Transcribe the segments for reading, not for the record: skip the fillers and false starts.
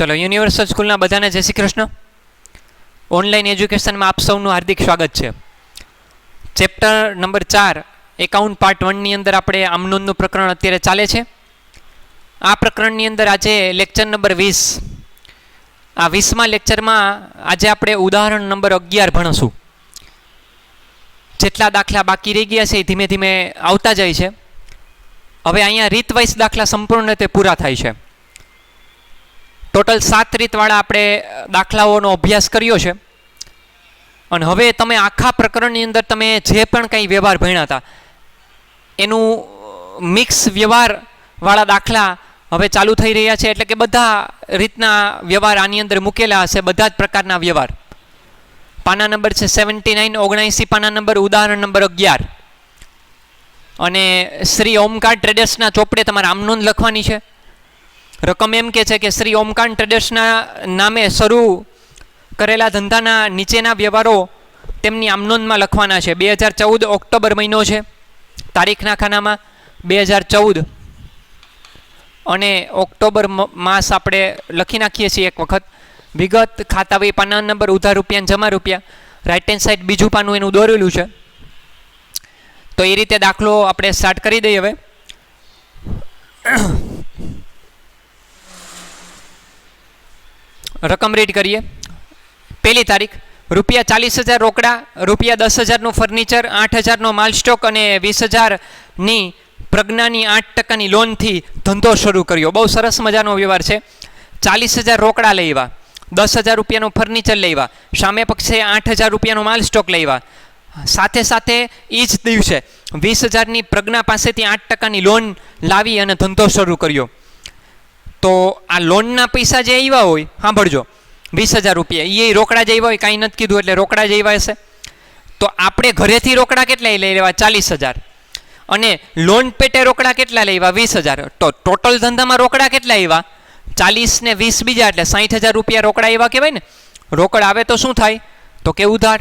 चलो यूनिवर्सल स्कूलना बधाने जय श्री कृष्ण। ऑनलाइन एज्युकेशन में आप सौનું हार्दिक स्वागत है। चेप्टर नंबर 4 एकाउंट पार्ट 1 ની અંદર આપણે આમનોંધનું પ્રકરણ અત્યારે ચાલે છે। આ પ્રકરણની અંદર આજે લેક્ચર નંબર 20 આ 20મા લેક્ચરમાં આજે આપણે ઉદાહરણ નંબર 11 ભણશું। જેટલા દાખલા બાકી રહી ગયા છે એ ધીમે ધીમે આવતા જાય છે। હવે અહીંયા રીત વાઇઝ દાખલા સંપૂર્ણ રીતે પૂરા થાય છે। टोटल 7 રીતવાળા આપણે દાખલાઓનો અભ્યાસ કર્યો છે અને હવે તમે આખા પ્રકરણની અંદર તમે જે પણ કંઈ વ્યવહાર ભણ્યા હતા એનું મિક્સ વ્યવહારવાળા દાખલા હવે ચાલુ થઈ રહ્યા છે। એટલે કે બધા રીતના વ્યવહાર આની અંદર મૂકેલા હશે, બધા જ પ્રકારના વ્યવહાર। પાના નંબર છે 79 79 પાના નંબર ઉદાહરણ નંબર 11 અને શ્રી ઓમકાર ટ્રેડર્સના ચોપડે તમારે આમનોંધ લખવાની છે। રકમ એમ કે છે કે શ્રી ઓમકાર ટ્રેડર્સના નામે શરૂ કરેલા ધંધાના નીચેના વ્યવહારો તેમની આમનોંધમાં લખવાના છે। 2014 ઓક્ટોબર મહિનો છે, તારીખના ખાનામાં 2014 અને ઓક્ટોબર માસ આપણે લખી નાખીએ છીએ એક વખત। વિગત ખાતાવહી પાના નંબર ઉધાર રૂપિયા જમા રૂપિયા, રાઇટ હેન્ડ સાઈડ બીજું પાનું એનું દોરેલું છે। તો એ રીતે દાખલો આપણે સ્ટાર્ટ કરી દઈએ। હવે रकम रीड करिए। पहली तारीख रुपया 40,000 रोकड़ा, रुपया 10,000 फर्निचर, 8,000 माल स्टॉक और 20,000 प्रज्ञानी 8% लोन थी धंधो शुरू करियो। बहुत सरस मजानो व्यवहार है। 40,000 रोकड़ा लेवा, 10,000 रुपया फर्निचर लेवा, सामे पक्षे 8,000 रुपया माल स्टॉक लेवा, साथे साथे ई ज दिवसे 20,000 प्रज्ञा पासेथी 8% लोन लावी अने धंधो शुरू करियो। तो आ लोनना पैसा जे आव्या होय, सांभळजो, 20,000 रुपया ये रोकड़ा जे आव्या होय, कांई नथी कीधुं एटले रोकड़ा जे आव्या हशे। तो आपणे घरेथी रोकड़ा केटला लई लेवा? 40,000 अने लोन पेटे रोकड़ा केटला लेवा? 20,000। तो टोटल धंधामां रोकड़ा केटला आव्या? 40 ने 20 बीजा एटले 60,000 रुपया रोकड़ा आव्या कहेवाय ने। रोकड़ आवे तो शुं थाय? तो के उधार।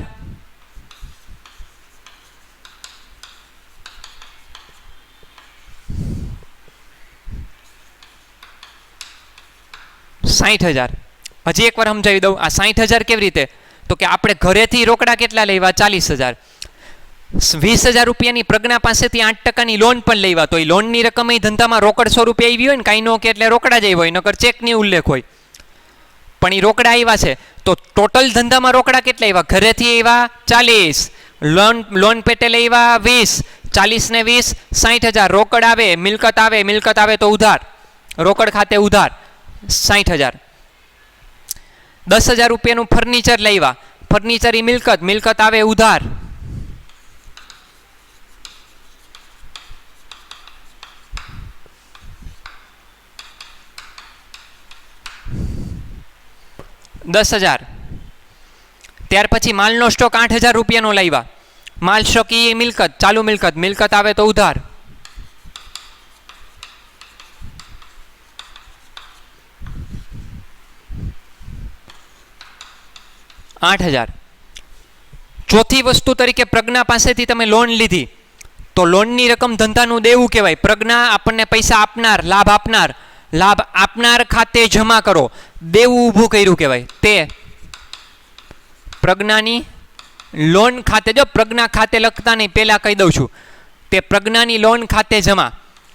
साठ हज़ार हजी एक बार समझावी दऊं। आ 60,000 केवी रीते? तो कि आपणे घरेथी रोकड़ा केटला लेवा? 40,000। 20,000 रुपयानी प्रज्ञा पासेथी 8% लोन पण लेवा। तो ए लोननी रकम ए धंधामां रोकड़ स्वरूपे आवी होय ने, कांई नो के एटले रोकड़ा ज आव्या होय, नकर चेकनी उल्लेख होय, पण ए रोकड़ा आव्या छे। तो टोटल धंधामां रोकड़ा केटला आव्या? घरेथी आव्या 40, लोन पेटे लेवा 20, 40 ने 20 60,000। रोकड़ आवे, मिलकत आवे, मिलकत आवे तो उधार, रोकड़ खाते उधार 60,000। 10,000 रुपया फर्निचर लेवा, फर्निचर ई मिलकत, मिलकत आवे उधार, $10,000। त्यार पछी मालनो स्टॉक 8,000 रुपया लेवा, माल स्टॉक ई मिलकत, चालू मिलकत, मिलकत आवे तो उधार, 8,000। चौथी वस्तु तरीके प्रज्ञा पासेथी तमे लोन लीधी, तो लोननी रकम धंधानुं देवुं कहेवाय। प्रज्ञा आपने पैसा आपनार, लाभ आपनार, लाभ आपनार खाते जमा करो, देवुं ऊभुं कर्युं कहेवाय। ते प्रज्ञानी लोन खाते, जो प्रज्ञा खाते लखता नहीं, पहेला कही दऊं छुं, ते प्रज्ञानी लोन खाते जमा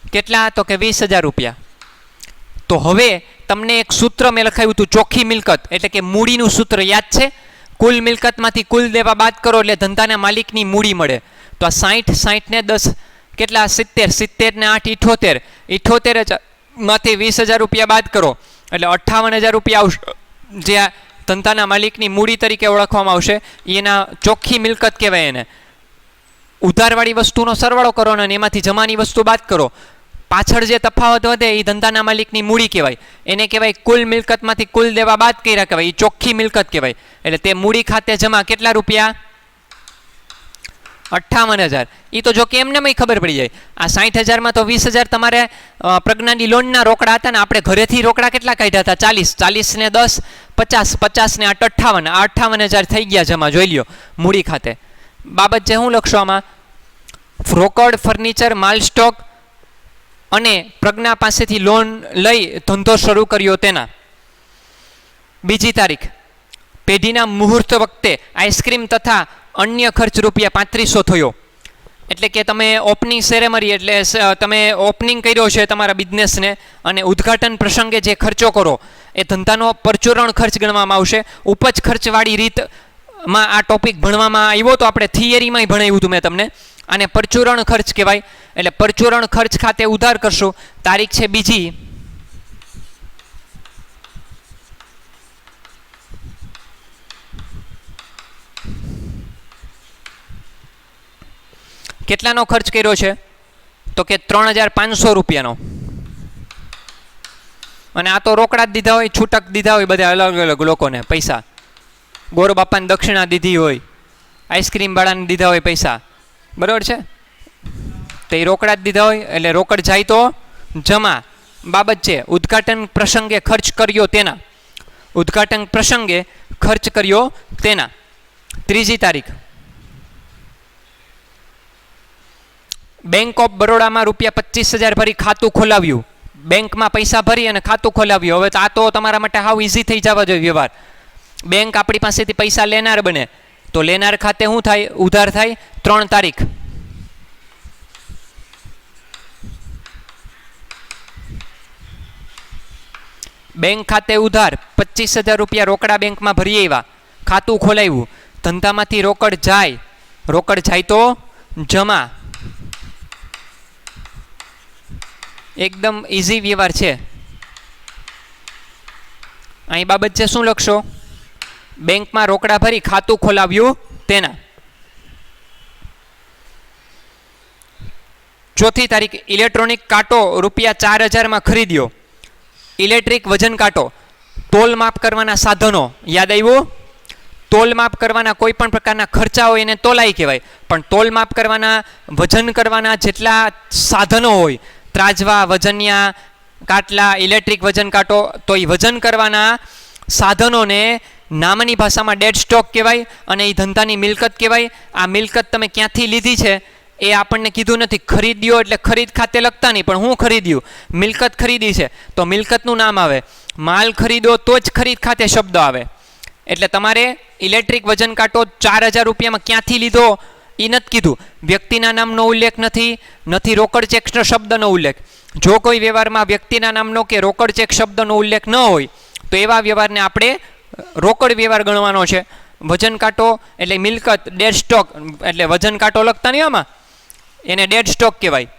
केटला? तो के 20,000 रुपया। तो हवे तमने एक सूत्र मैं लखाव्युं हतुं, चोखी मिलकत એટલે કે મૂડીનું સૂત્ર યાદ છે? कुल मिलकतमांथी कुल देवा बाद करो એટલે ધંધાના માલિકની મૂડી મળે। તો આ 60 60 ને 10 કેટલા? 70 70 ને 8 78 78 માંથી 20,000 रुपया बाद करो એટલે 58,000 रुपया આવશે, જે ધંધાના માલિકની મૂડી તરીકે ઓળખવામાં આવશે। એના ચોખ્ખી મિલકત કહેવાય એને। ઉધારવાળી વસ્તુનો સરવાળો કરો અને એમાંથી જમાની વસ્તુ બાદ કરો, પાછળ જે તફાવત વધે એ ધંધાના માલિકની મૂડી કહેવાય। એને કહેવાય कुल मिलकतमांथी कुल देवा बाद कर्या कहेवाय, એ ચોખ્ખી મિલકત કહેવાય। એટલે તે મૂડી ખાતે જમા કેટલા રૂપિયા? 58,000। એ તો જો કે એમને ખબર પડી જાય। આ 60,000 માં તો 20,000 તમારે પ્રજ્ઞાની લોનના રોકડા હતા ને, આપણે ઘરેથી રોકડા કેટલા કાઢ્યા હતા? 40, 40 ને 10 50, 50 ને 8 58, 58,000 થઈ ગયા જમા। જોઈ લ્યો મૂડી ખાતે। બાબત જે હું લખશો આમાં, રોકડ, ફર્નિચર, માલ સ્ટોક અને પ્રજ્ઞા પાસેથી લોન લઈ ધંધો શરૂ કર્યો તેના બીજી તારીખ, પેઢીના મુહૂર્ત વખતે આઈસ્ક્રીમ તથા અન્ય ખર્ચ ₹3500 થયો. એટલે કે તમે ઓપનિંગ સેરેમની એટલે તમે ઓપનિંગ કર્યો છે તમારા બિઝનેસને અને ઉદ્ઘાટન પ્રસંગે જે ખર્ચો કરો એ ધંધાનો પરચુરણ ખર્ચ ગણવામાં આવશે. ઉપજ ખર્ચવાળી રીતમાં આ ટોપિક ભણવામાં આવ્યો તો આપણે થિયરીમાંય ભણાવ્યું હતું મેં તમને. આને પરચુરણ ખર્ચ કહેવાય. એટલે પરચુરણ ખર્ચ ખાતે ઉધાર કરશું. તારીખ છે બીજી, કેટલાનો ખર્ચ કર્યો છે તો કે ₹3500. અને આ તો રોકડા જ દીધા હોય, છૂટક દીધા હોય બધા અલગ અલગ લોકોને પૈસા. ગોર બાપાને દક્ષિણા દીધી હોય, આઈસ્ક્રીમ વાળાને દીધા હોય પૈસા, બરાબર છે, તો એ રોકડા જ દીધા હોય. એટલે રોકડ જાય તો જમા બાબત છે. ઉદ્ઘાટન પ્રસંગે ખર્ચ કર્યો તેના, ઉદ્ઘાટન પ્રસંગે ખર્ચ કર્યો તેના. ત્રીજી તારીખ, બેંક ઓફ બરોડામાં ₹25,000 ભરી ખાતું ખોલાવ્યું. બેંકમાં પૈસા ભરી અને ખાતું ખોલાવ્યું. હવે આ તો તમારા માટે હાવ ઇઝી થઈ જવા જોઈએ વ્યવહાર. બેંક આપણી પાસેથી પૈસા લેનાર બને તો લેનાર ખાતે શું થાય? ઉધાર થાય. 3 તારીખ, બેંક ખાતે ઉધાર ₹25,000 રોકડા બેંકમાં ભરી આવ્યા, ખાતું ખોલાવ્યું, ધંધામાંથી રોકડ જાય, રોકડ જાય તો જમા. એકદમ ઇઝી વ્યવહાર છે. અહીં બાબત છે શું લખશો? બેંકમાં રોકડા ભરી ખાતું ખોલાવ્યું તેના. ચોથી તારીખ, ઇલેક્ટ્રોનિક કાંટો ₹4000 ખરીદ્યો. ઇલેક્ટ્રિક વજન કાંટો, તોલ માપ કરવાના સાધનો, યાદ આવ્યું? તોલ માપ કરવાના કોઈ પણ પ્રકારના ખર્ચા હોય એને તોલાઈ કહેવાય. પણ તોલ માપ કરવાના, વજન કરવાના જેટલા સાધનો હોય, ત્રાજવા, વજનિયા, કાટલા, ઇલેક્ટ્રિક વજન કાંટો, તો એ વજન કરવાના સાધનોને નામની ભાષામાં ડેડ સ્ટોક કહેવાય અને એ ધંધાની મિલકત કહેવાય. આ મિલકત તમે ક્યાંથી લીધી છે એ આપણને કીધું નથી. ખરીદ્યો એટલે ખરીદ ખાતે લખતા નહીં, પણ હું ખરીદ્યું, મિલકત ખરીદી છે તો મિલકતનું નામ આવે. માલ ખરીદો તો જ ખરીદ ખાતે શબ્દ આવે. એટલે તમારે ઇલેક્ટ્રિક વજન કાંટો ₹4000 ક્યાંથી લીધો એ નથી કીધું. વ્યક્તિના નામનો ઉલ્લેખ નથી રોકડ ચેક શબ્દનો ઉલ્લેખ. જો કોઈ વ્યવહારમાં વ્યક્તિના નામનો કે રોકડ ચેક શબ્દનો ઉલ્લેખ ન હોય તો એવા વ્યવહારને આપણે રોકડ વ્યવહાર ગણવાનો છે. વજન કાંટો એટલે મિલકત, ડેડ સ્ટોક એટલે વજન કાંટો લખતા નહીં આમાં, એને ડેડ સ્ટોક કહેવાય.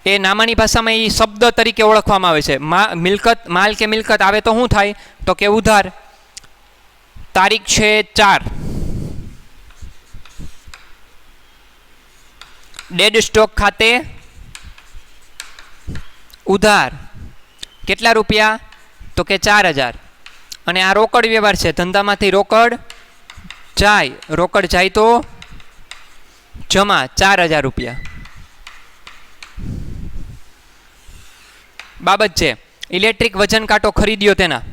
એ નામાની ભાષામાં એ શબ્દ તરીકે ઓળખવામાં આવે છે. મિલકત, માલ કે મિલકત આવે તો શું થાય તો કે ઉધાર. તારીખ છે 4, ડેડ સ્ટોક ખાતે ઉધાર. કેટલા રૂપિયા તો કે 4000. અને આ રોકડ વ્યવહાર છે. ધંધામાંથી રોકડ જાય તો જમા ₹4000. બાબત છે ઇલેક્ટ્રિક વજન કાંટો ખરીદ્યો તેના.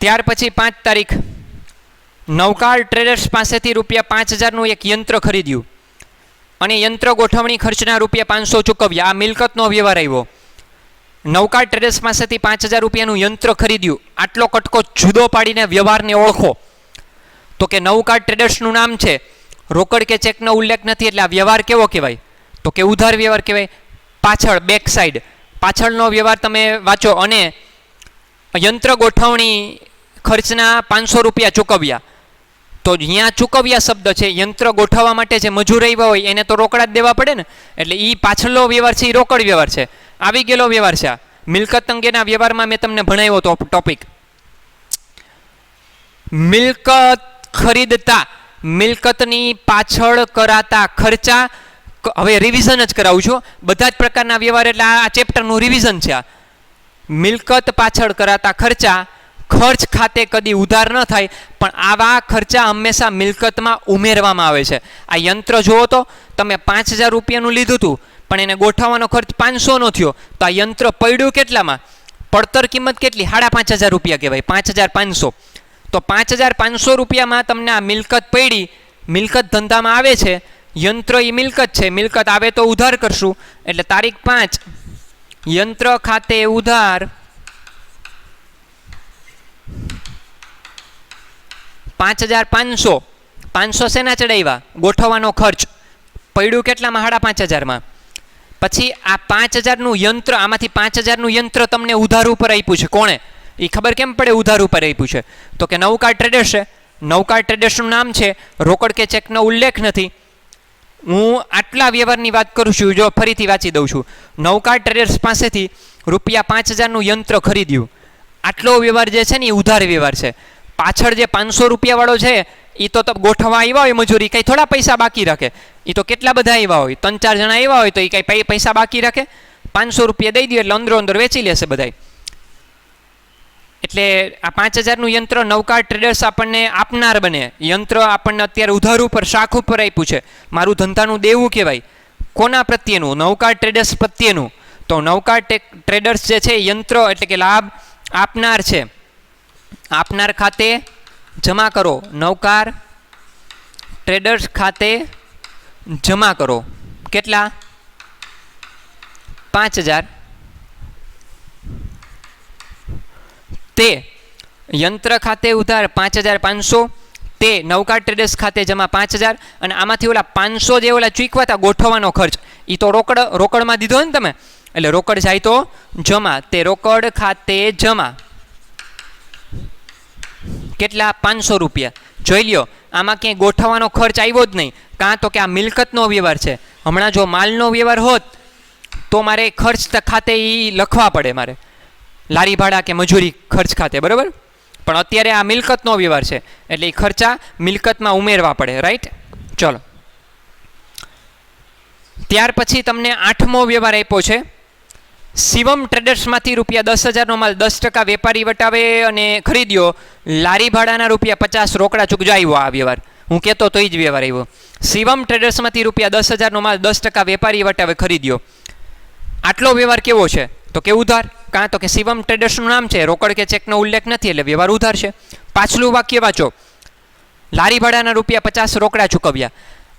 ત્યાર પછી 5 તારીખ, નવકાળ ટ્રેડર્સ પાસેથી ₹5000નું એક યંત્ર ખરીદ્યું અને યંત્ર ગોઠવણી ખર્ચના ₹500 ચૂકવ્યા. આ મિલકતનો વ્યવહાર આવ્યો. નવકાળ ટ્રેડર્સ પાસેથી ₹5000નું યંત્ર ખરીદ્યું. આટલો કટકો જુદો પાડીને વ્યવહારને ઓળખો. તો કે નવકાળ ટ્રેડર્સનું નામ છે, રોકડ કે ચેકનો ઉલ્લેખ નથી, એટલે આ વ્યવહાર કેવો કહેવાય તો કે ઉધાર વ્યવહાર કહેવાય. પાછળ, બેક સાઈડ, પાછળનો વ્યવહાર તમે વાંચો. અને યંત્ર ગોઠવણી ખર્ચના ₹500 ચૂકવ્યા. તો અહીંયા ચૂકવ્યા શબ્દ છે. યંત્ર ગોઠવવા માટે જે મજૂર આવ્યા હોય એને તો રોકડા જ દેવા પડે ને, એટલે એ પાછળનો વ્યવહાર છે એ રોકડ વ્યવહાર છે. આવી ગયેલો વ્યવહાર છે. આ મિલકત અંગેના વ્યવહારમાં મેં તમને ભણાવ્યો હતો ટોપિક. મિલકત ખરીદતા, મિલકતની પાછળ કરાતા ખર્ચા. હવે રિવિઝન જ કરાવું છું. બધા જ પ્રકારના વ્યવહાર એટલે આ ચેપ્ટરનું રિવિઝન છે. આ મિલકત પાછળ કરાતા ખર્ચા ખર્ચ ખાતે કદી ઉધાર ન થાય, પણ આવા ખર્ચા હંમેશા મિલકતમાં ઉમેરવામાં આવે છે. આ યંત્ર જુઓ તો તમે ₹5000 લીધું હતું પણ એને ગોઠવવાનો ખર્ચ 500નો થયો, તો આ યંત્ર પડ્યું કેટલામાં? પડતર કિંમત કેટલી? ₹5500 કહેવાય, 5500. તો ₹5500 તમને આ મિલકત પડી. મિલકત ધંધામાં આવે છે, યંત્ર એ મિલકત છે, મિલકત આવે તો ઉધાર કરશું. એટલે તારીખ 5, યંત્ર ખાતે ઉધાર 5,500 500 શેના ચડાવ્યા? ગોઠવવાનો ખર્ચ પડ્યું કેટલામાં? 5,500. પછી આ 5,000નું યંત્ર, આમાંથી 5,000નું યંત્ર તમને ઉધાર ઉપર આપ્યું છે. કોણે? એ ખબર કેમ પડે ઉધાર ઉપર આપ્યું છે? તો કે નવકાર ટ્રેડર્સ છે. નવકાર ટ્રેડર્સનું નામ છે, રોકડ કે ચેકનો ઉલ્લેખ નથી. હું આટલા વ્યવહારની વાત કરું છું. જો ફરીથી વાંચી દઉં છું. નવકાર ટ્રેડર્સ પાસેથી ₹5,000નું યંત્ર ખરીદ્યું. આટલો વ્યવહાર જે છે ને એ ઉધાર વ્યવહાર છે. પાછળ જે 500 રૂપિયાવાળો છે એ તો ગોઠવા આવ્યા હોય મજૂરી, કંઈ થોડા પૈસા બાકી રાખે. એ તો કેટલા બધા આવ્યા હોય, 3-4 જણા આવ્યા હોય તો એ કંઈ પૈસા બાકી રાખે? 500 રૂપિયા દઈ દો એટલે અંદર વેચી લેશે બધાય. એટલે આ 5,000નું યંત્ર નવકાર ટ્રેડર્સ આપણને આપનાર બને. યંત્ર આપણને અત્યારે ઉધાર ઉપર, શાખ ઉપર આપ્યું છે. મારું ધંધાનું દેવું કહેવાય. કોના પ્રત્યેનું? નવકાર ટ્રેડર્સ પ્રત્યેનું. તો નવકાર ટ્રેડર્સ જે છે યંત્ર એટલે કે લાભ આપનાર છે. આપનાર ખાતે જમા કરો. નવકાર ટ્રેડર્સ ખાતે જમા કરો. કેટલા? 5,000. તે યંત્ર ખાતે ઉધાર 5,500, તે નવકાર ટ્રેડર્સ ખાતે જમા 5,000. અને આમાંથી ઓલા 500 જે ઓલા ચૂકવા હતા ગોઠવવાનો ખર્ચ, એ તો રોકડમાં દીધો ને તમે, એટલે રોકડ જાય તો જમા. તે રોકડ ખાતે જમા. કેટલા? 500 રૂપિયા. જોઈ લ્યો, આમાં ક્યાંય ગોઠવવાનો ખર્ચ આવ્યો જ નહીં. કાં તો કે આ મિલકતનો વ્યવહાર છે. હમણાં જો માલનો વ્યવહાર હોત તો મારે ખર્ચ ખાતે એ લખવા પડે, મારે લારી ભાડા કે મજૂરી ખર્ચ ખાતે, બરાબર? પણ અત્યારે આ મિલકતનો વ્યવહાર છે એટલે એ ખર્ચા મિલકતમાં ઉમેરવા પડે. રાઈટ? ચલો, ત્યાર પછી તમને 8મો વ્યવહાર આપ્યો છે. શિવમ ટ્રેડર્સમાંથી ₹10,000નો માલ 10% વેપારી વટાવે અને ખરીદ્યો. લારી ભાડાના ₹50 રોકડા ચૂકજો. આવ્યો આ વ્યવહાર, હું કહેતો તો એ જ વ્યવહાર આવ્યો. શિવમ ટ્રેડર્સમાંથી ₹10,000નો માલ 10% વેપારી વટાવે ખરીદ્યો. આટલો વ્યવહાર કેવો છે? તો કે ઉધાર. કાં તો કે શિવમ ટ્રેડર્સનું નામ છે, રોકડ કે ચેકનો ઉલ્લેખ નથી એટલે વ્યવહાર ઉધાર છે. પાછલું વાક્ય વાંચો. લારી ભાડાના ₹50 રોકડા ચૂકવ્યા.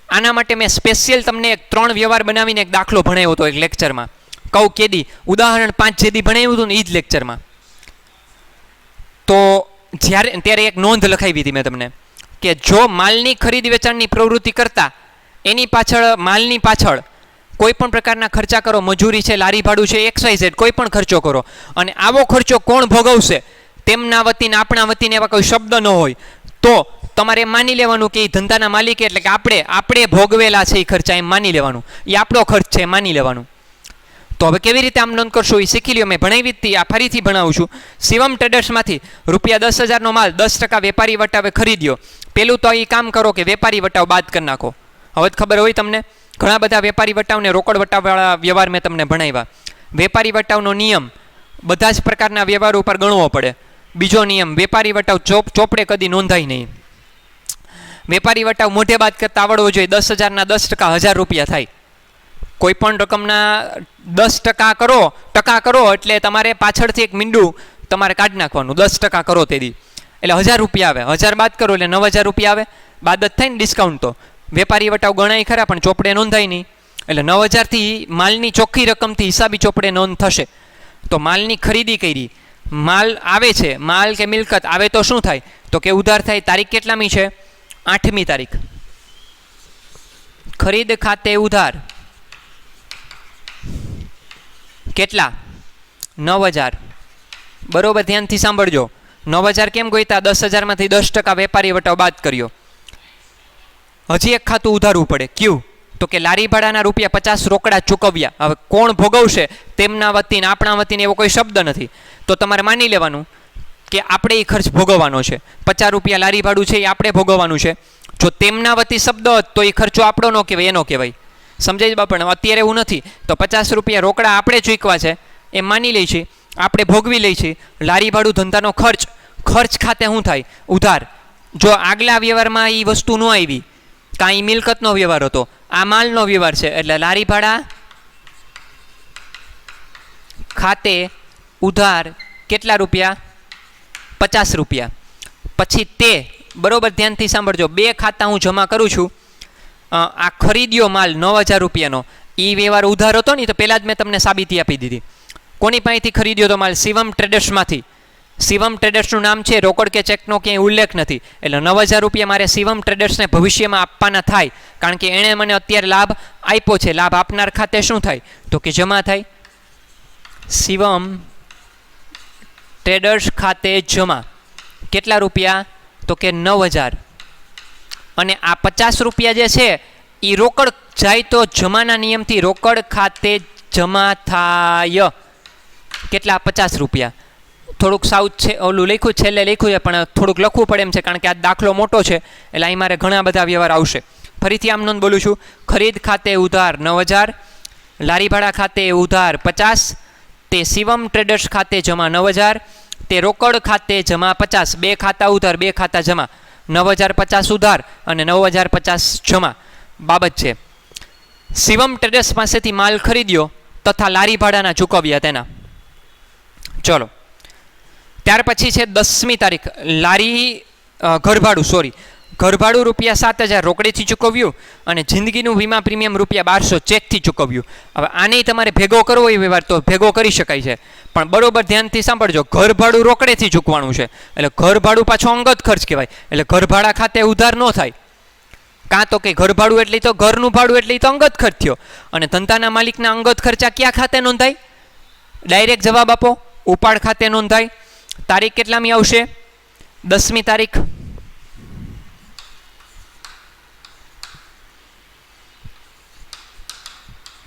આના માટે મેં સ્પેશિયલ તમને 3 વ્યવહાર બનાવીને એક દાખલો ભણાવ્યો હતો એક લેક્ચરમાં. કહું કેદી? ઉદાહરણ 5 જેદી ભણાવ્યું હતું ને એ જ લેક્ચરમાં. તો ત્યારે એક નોંધ લખાવી હતી મેં તમને કે જો માલની ખરીદ વેચાણની પ્રવૃત્તિ કરતા એની પાછળ, માલની પાછળ કોઈ પણ પ્રકારના ખર્ચા કરો, મજૂરી છે, લારી ભાડું છે, XYZ કોઈ પણ ખર્ચો કરો, અને આવો ખર્ચો કોણ ભોગવશે? તેમના વતીને, આપણા વતીને એવા કોઈ શબ્દ ન હોય તો તમારે માની લેવાનું કે એ ધંધાના માલિક એટલે કે આપણે ભોગવેલા છે એ ખર્ચા, એમ માની લેવાનું. એ આપણો ખર્ચ છે માની લેવાનું. તો હવે કેવી રીતે આમ નોંધ કરશો એ શીખી લ્યો. મેં ભણાવી હતી, આ ફરીથી ભણાવું છું. શિવમ ટ્રેડર્સમાંથી ₹10,000નો માલ 10% વેપારી વટાવે ખરીદ્યો. પેલું તો એ કામ કરો કે વેપારી વટાવ બાદ કરી નાખો. હવે જ ખબર હોય તમને, ઘણા બધા વેપારી વટાવને રોકડ વટાવવાળા વ્યવહાર મેં તમને ભણાવ્યા. વેપારી વટાવનો નિયમ બધા જ પ્રકારના વ્યવહાર ઉપર ગણવો પડે. બીજો નિયમ, વેપારી વટાવ ચોપડે કદી નોંધાય નહીં. વેપારી વટાવ મોઢે બાદ કરતા આવડવો જોઈએ. 10,000ના 10% ₹1,000 થાય. કોઈ પણ રકમના 10% કરો એટલે તમારે પાછળથી એક મીંડું તમારે કાઢી નાખવાનું. 10% કરો તેથી એટલે ₹1,000 આવે. 1,000 બાદ કરો એટલે ₹9,000 આવે. બાદ જ થાય ને ડિસ્કાઉન્ટ. તો વેપારી વટાવ ગણાય ખરા પણ ચોપડે નોંધાય નહીં. એટલે 9,000થી માલની ચોખ્ખી રકમથી હિસાબી ચોપડે નોંધ થશે. તો માલની ખરીદી કરી, માલ આવે છે, માલ કે મિલકત આવે તો શું થાય? તો કે ઉધાર થાય. તારીખ કેટલામી છે? 8મી તારીખ. ખરીદ ખાતે ઉધાર કેટલા? 9,000. બરોબર, ધ્યાનથી સાંભળજો. 9,000 કેમ ગોઈતા? 10,000માંથી 10% વેપારી વટાવ બાદ કર્યો. હજી એક ખાતું ઉધારવું પડે. ક્યુ? તો કે લારી ભાડાના ₹50 રોકડા ચૂકવ્યા. હવે કોણ ભોગવશે? તેમના વતીને, આપણા વતીને એવો કોઈ શબ્દ નથી. તો તમારે માની લેવાનું કે આપણે એ ખર્ચ ભોગવવાનો છે. ₹50 લારી ભાડું છે એ આપણે ભોગવવાનું છે. જો તેમના વતી શબ્દ હોત તો એ ખર્ચો આપણો ન કહેવાય, એનો કહેવાય. સમજાય બાપણ? અત્યારે એવું નથી. તો ₹50 રોકડા આપણે ચૂકવા છે એમ માની લઈ છીએ, આપણે ભોગવી લઈ છીએ. લારી ભાડું ધંધાનો ખર્ચ ખાતે શું થાય? ઉધાર. જો આગલા વ્યવહારમાં એ વસ્તુ ન આવી, કાંઈ મિલકતનો વ્યવહાર હતો, આ માલનો વ્યવહાર છે એટલે લારી ભાડા ખાતે ઉધાર કેટલા રૂપિયા? ₹50. પછી તે, બરોબર ધ્યાનથી સાંભળજો, 2 ખાતા હું જમા કરું છું. આ ખરીદ્યો માલ ₹9,000નો, એ વ્યવહાર ઉધાર હતો ને, તો પહેલાં જ મેં તમને સાબિતી આપી દીધી. કોની પાસેથી ખરીદ્યો તો માલ? શિવમ ટ્રેડર્સમાંથી. શિવમ ટ્રેડર્સનું નામ છે, રોકડ કે ચેકનો ક્યાંય ઉલ્લેખ નથી. એટલે 9,000 રૂપિયા મારે શિવમ ટ્રેડર્સને ભવિષ્યમાં આપવાના થાય, કારણ કે એણે મને અત્યારે લાભ આપ્યો છે. લાભ આપનાર ખાતે શું થાય? તો કે જમા થાય. શિવમ ટ્રેડર્સ ખાતે જમા. કેટલા રૂપિયા? તો કે 9,000. અને આ 50 રૂપિયા જે છે એ રોકડ જાય તો જમાના નિયમથી રોકડ ખાતે જમા થાય. કેટલા? 50 રૂપિયા. થોડુંક સાઉથ છે ઓલું લખ્યું, છેલ્લે લખ્યું છે, પણ થોડુંક લખવું પડે એમ છે, કારણ કે આ દાખલો મોટો છે એટલે અહીં મારે ઘણા બધા વ્યવહાર આવશે. ફરીથી આમ નોંધ બોલું છું. ખરીદ ખાતે ઉધાર 9,000, લારી ભાડા ખાતે ઉધાર 50, તે શિવમ ટ્રેડર્સ ખાતે જમા 9,000, તે રોકડ ખાતે જમા 50. બે ખાતા ઉધાર, બે ખાતા જમા. 9,050 ઉધાર અને 9,050 જમા બાબત છે. શિવમ ટ્રેડર્સ પાસેથી માલ ખરીદ્યો તથા લારી ભાડાના ચૂકવ્યા તેના. ચલો, ત્યાર પછી છે 10મી તારીખ. લારી ઘરભાડું રૂપિયા 7,000 રોકડેથી ચૂકવ્યું અને જિંદગીનું વીમા પ્રીમિયમ રૂપિયા 1200 ચેકથી ચૂકવ્યું. હવે આને તમારે ભેગો કરવો એ વ્યવહાર તો ભેગો કરી શકાય છે, પણ બરોબર ધ્યાનથી સાંભળજો. ઘરભાડું રોકડેથી ચૂકવાનું છે એટલે ઘરભાડું પાછો અંગત ખર્ચ કહેવાય. એટલે ઘરભાડા ખાતે ઉધાર ન થાય. કાં તો કે ઘરભાડું એટલે તો ઘરનું ભાડું એટલે તો અંગત ખર્ચ થયો. અને ધંધાના માલિકના અંગત ખર્ચા કયા ખાતે નોંધાય? ડાયરેક્ટ જવાબ આપો. ઉપાડ ખાતે નોંધાય. તારીખ કેટલામી આવશે? 10મી તારીખ.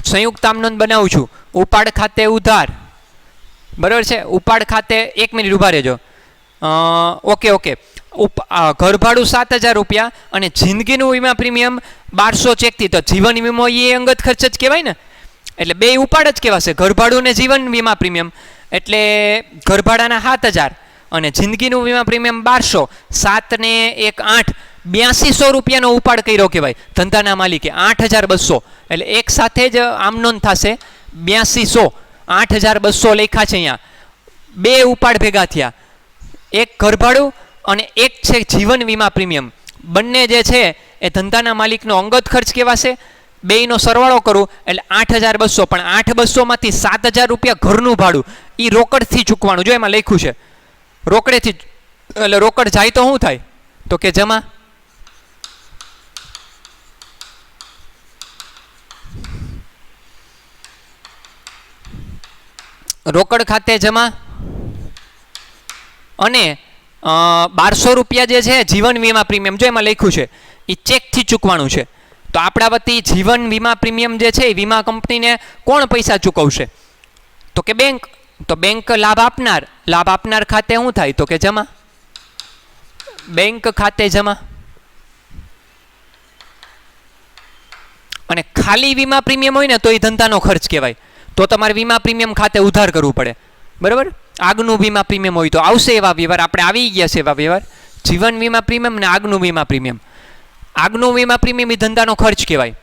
સંયુક્ત આમ નોંધ બનાવું છું. ઉપાડ ખાતે ઉધાર, બરાબર છે. ઉપાડ ખાતે 1 મિનિટ ઊભા રહેજો. ઓકે. ઘરભાડું 7,000 રૂપિયા અને જિંદગીનું વીમા પ્રીમિયમ 1200 ચેકથી. તો જીવન વીમો એ અંગત ખર્ચ જ કહેવાય ને, એટલે બે ઉપાડ જ કહેવાશે. ઘરભાડું ને જીવન વીમા પ્રીમિયમ એટલે ઘરભાડાના 7,000 અને જિંદગીનું વીમા પ્રીમિયમ 1200. 7 ને 1 8, 8200 રૂપિયાનો ઉપાડ કર્યો કહેવાય ધંધાના માલિકે. 8,200 એટલે એક સાથે જ આમ નોંધ થશે 8200. 8,200 લખ્યા છે અહીંયા. બે ઉપાડ ભેગા થયા, એક ઘરભાડું અને એક છે જીવન વીમા પ્રીમિયમ. બંને જે છે એ ધંધાના માલિકનો અંગત ખર્ચ કહેવાશે. બેયનો સરવાળો કરું એટલે 8,200. પણ 8,200 માંથી 7,000 રૂપિયા ઘરનું ભાડું એ રોકડથી ચૂકવાનું. જો એમાં લખ્યું છે રોકડેથી, એટલે રોકડ જાય તો શું થાય? તો કે જમા. રોકડ ખાતે જમા. અને 1200 રૂપિયા જે છે જીવન વીમા પ્રીમિયમ, જો એમાં લખ્યું છે એ ચેકથી ચૂકવાનું છે. તો આપણા વતી જીવન વીમા પ્રીમિયમ જે છે એ વીમા કંપનીને કોણ પૈસા ચૂકવશે? તો કે બેંક. તો બેંક લાભ આપનાર ખાતે શું થાય? તો કે જમા. બેંક ખાતે જમા. અને ખાલી વીમા પ્રીમિયમ હોય ને તો એ ધંધાનો ખર્ચ કહેવાય. તો તમારે વીમા પ્રીમિયમ ખાતે ઉધાર કરવું પડે, બરાબર. આગનું વીમા પ્રીમિયમ હોય તો આવશે એવા વ્યવહાર. આપણે આવી ગયા છે એવા વ્યવહાર. જીવન વીમા પ્રીમિયમ ને આગનું વીમા પ્રીમિયમ. આગનું વીમા પ્રીમિયમ એ ધંધાનો ખર્ચ કહેવાય.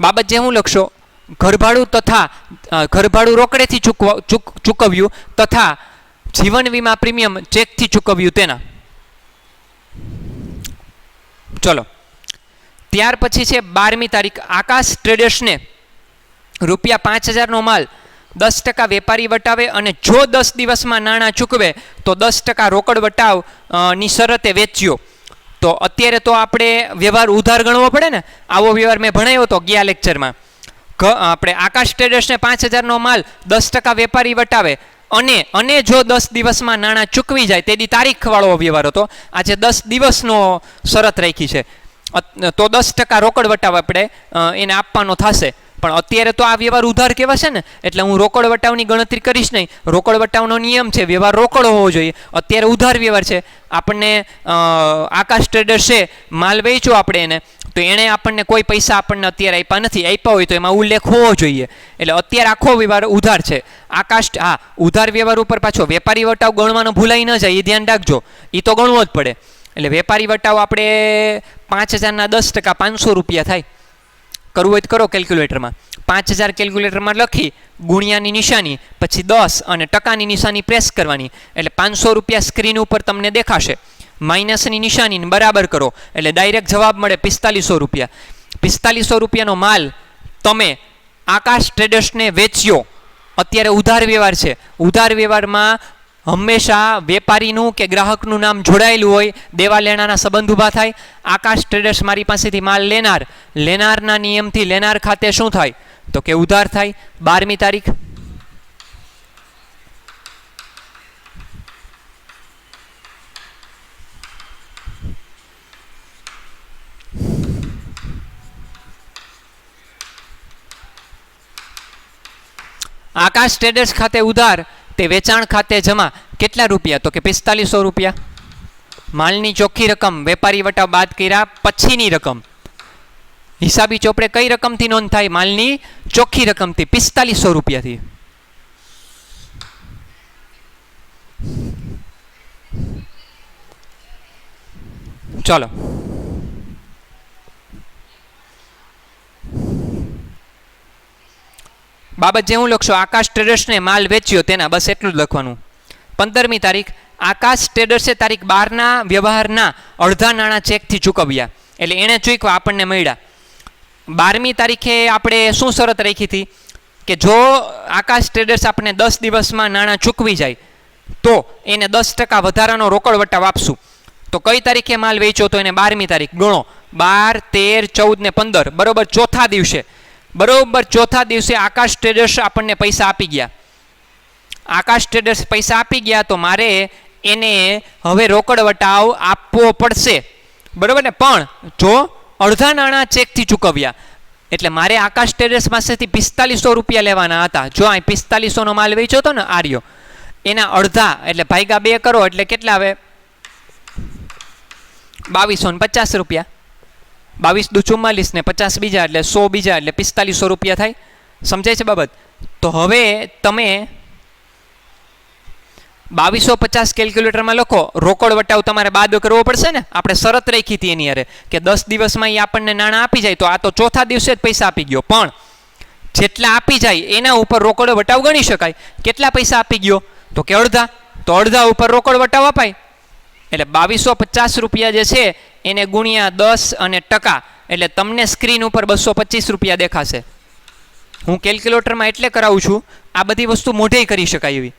બાબત જે હું લખશો, ઘરભાડું રોકડેથી ચૂકવ્યું તથા જીવન વીમા પ્રીમિયમ ચેકથી ચૂકવ્યું તેના. ચલો, ત્યાર પછી છે 12મી તારીખ. આકાશ ટ્રેડર્સને રૂપિયા 5,000નો માલ 10% વેપારી વટાવે અને જો 10 દિવસમાં નાણાં ચૂકવે તો 10% રોકડ વટાવ ની શરતે વેચ્યો. તો અત્યારે તો આપણે વ્યવહાર ઉધાર ગણવો પડે ને. આવો વ્યવહાર મેં ભણાવ્યો હતો ગયા લેક્ચરમાં. આપણે આકાશ ટ્રેડર્સને 5,000નો માલ 10% વેપારી વટાવે અને જો 10 દિવસમાં નાણાં ચૂકવી જાય, તેની તારીખવાળો વ્યવહાર હતો. આજે 10 દિવસનો શરત રાખી છે, તો 10% રોકડ વટાવ આપણે એને આપવાનો થશે. પણ અત્યારે તો આ વ્યવહાર ઉધાર કહેવાશે ને, એટલે હું રોકડ વટાવની ગણતરી કરીશ નહીં. રોકડ વટાવનો નિયમ છે, વ્યવહાર રોકડ હોવો જોઈએ. અત્યારે ઉધાર વ્યવહાર છે. આપણને આકાશ ટ્રેડર્સે માલ વેચ્યો આપણે એને, તો એણે આપણને કોઈ પૈસા આપણને અત્યારે આપ્યા નથી. આપ્યા હોય તો એમાં ઉલ્લેખ હોવો જોઈએ. એટલે અત્યારે આખો વ્યવહાર ઉધાર છે. ઉધાર વ્યવહાર ઉપર પાછો વેપારી વટાવ ગણવાનો ભૂલાઈ ન જાય, એ ધ્યાન રાખજો. એ તો ગણવો જ પડે. એટલે વેપારી વટાવ આપણે 5,000ના 10% 500 રૂપિયા થાય. કરવું હોય તો કરો કેલ્ક્યુલેટરમાં. 5,000 કેલ્ક્યુલેટરમાં લખી ગુણ્યાની નિશાની, પછી 10 અને ટકાની નિશાની પ્રેસ કરવાની, એટલે 500 રૂપિયા સ્ક્રીન ઉપર તમને દેખાશે. માઇનસની નિશાની બરાબર કરો એટલે ડાયરેક્ટ જવાબ મળે 4500 રૂપિયા. 4500 રૂપિયાનો માલ તમે આકાશ ટ્રેડર્સને વેચ્યો. અત્યારે ઉધાર વ્યવહાર છે. ઉધાર વ્યવહારમાં હંમેશા વેપારીનું કે ગ્રાહકનું નામ જોડાયેલું હોય, દેવા લેણાના સંબંધ ઊભા થાય. આકાશ ટ્રેડર્સ મારી પાસેથી માલ લેનાર, લેનારના નિયમથી લેનાર ખાતે શું થાય તો કે ઉધાર થાય. 12મી તારીખ આકાશ ટ્રેડર્સ ખાતે ઉધાર તે વેચાણ ખાતે જમા. કેટલા રૂપિયા તો કે 4500 રૂપિયા. માલની ચોખ્ખી રકમ વેપારી વટાવ બાદ કર્યા પછીની રકમ. હિસાબી ચોપડે કઈ રકમથી નોંધ થાય? માલની ચોખ્ખી રકમથી 4500 રૂપિયાથી. ચલો બાબત જે હું લખશો, આકાશ ટ્રેડર્સને માલ વેચ્યો તેના, બસ એટલું જ લખવાનું. 15મી તારીખ આકાશ ટ્રેડર્સે તારીખ 12ના વ્યવહારના અડધા નાણાં ચેકથી ચૂકવ્યા. એટલે એણે ચૂકવા આપણને મળ્યા. 12મી તારીખે આપણે શું શરત રાખી હતી કે જો આકાશ ટ્રેડર્સ આપણને 10 દિવસમાં નાણાં ચૂકવી જાય તો એને 10% વધારાનો રોકડ વટાવ આપશું. તો કઈ તારીખે માલ વેચ્યો તો એને 12મી તારીખ ગણો. 12, 13, 14 ને 15 બરોબર ચોથા દિવસે, બરોબર ચોથા દિવસે આકાશ ટ્રેડર્સ આપણને પૈસા આપી ગયા. આકાશ ટ્રેડર્સ પૈસા આપી ગયા તો મારે એને હવે રોકડ વટાવ આપવો પડશે, બરોબર ને. પણ જો અડધા નાણાં ચેકથી ચૂકવ્યા એટલે મારે આકાશ ટ્રેડર્સ પાસેથી 4500 રૂપિયા લેવાના હતા. જો અહીં 4500નો માલ વેચ્યો હતો ને આર્યો, એના અડધા એટલે ભાગ્યા 2 કરો એટલે કેટલા આવે? 2250 રૂપિયા. 22 દુ 44 ને 50 બીજા એટલે 100 બીજા એટલે 4500 રૂપિયા થાય. સમજાય છે બાબત? તો હવે તમે 2250 કેલ્ક્યુલેટરમાં લખો. રોકડ વટાવ તમારે બાદ કરવો પડશે ને. આપણે શરત રાખી હતી એની અરે કે 10 દિવસમાં એ આપણને નાણાં આપી જાય. તો આ તો ચોથા દિવસે જ પૈસા આપી ગયો, પણ જેટલા આપી જાય એના ઉપર રોકડ વટાવ ગણી શકાય. કેટલા પૈસા આપી ગયો તો કે અડધા, તો અડધા ઉપર રોકડ વટાવ અપાય. એટલે 2250 રૂપિયા જે છે એને ગુણ્યા 10 અને ટકા એટલે તમને સ્ક્રીન ઉપર 225 રૂપિયા દેખાશે. હું કેલ્ક્યુલેટરમાં એટલે કરાવું છું, આ બધી વસ્તુ મોઢે કરી શકાય એવી,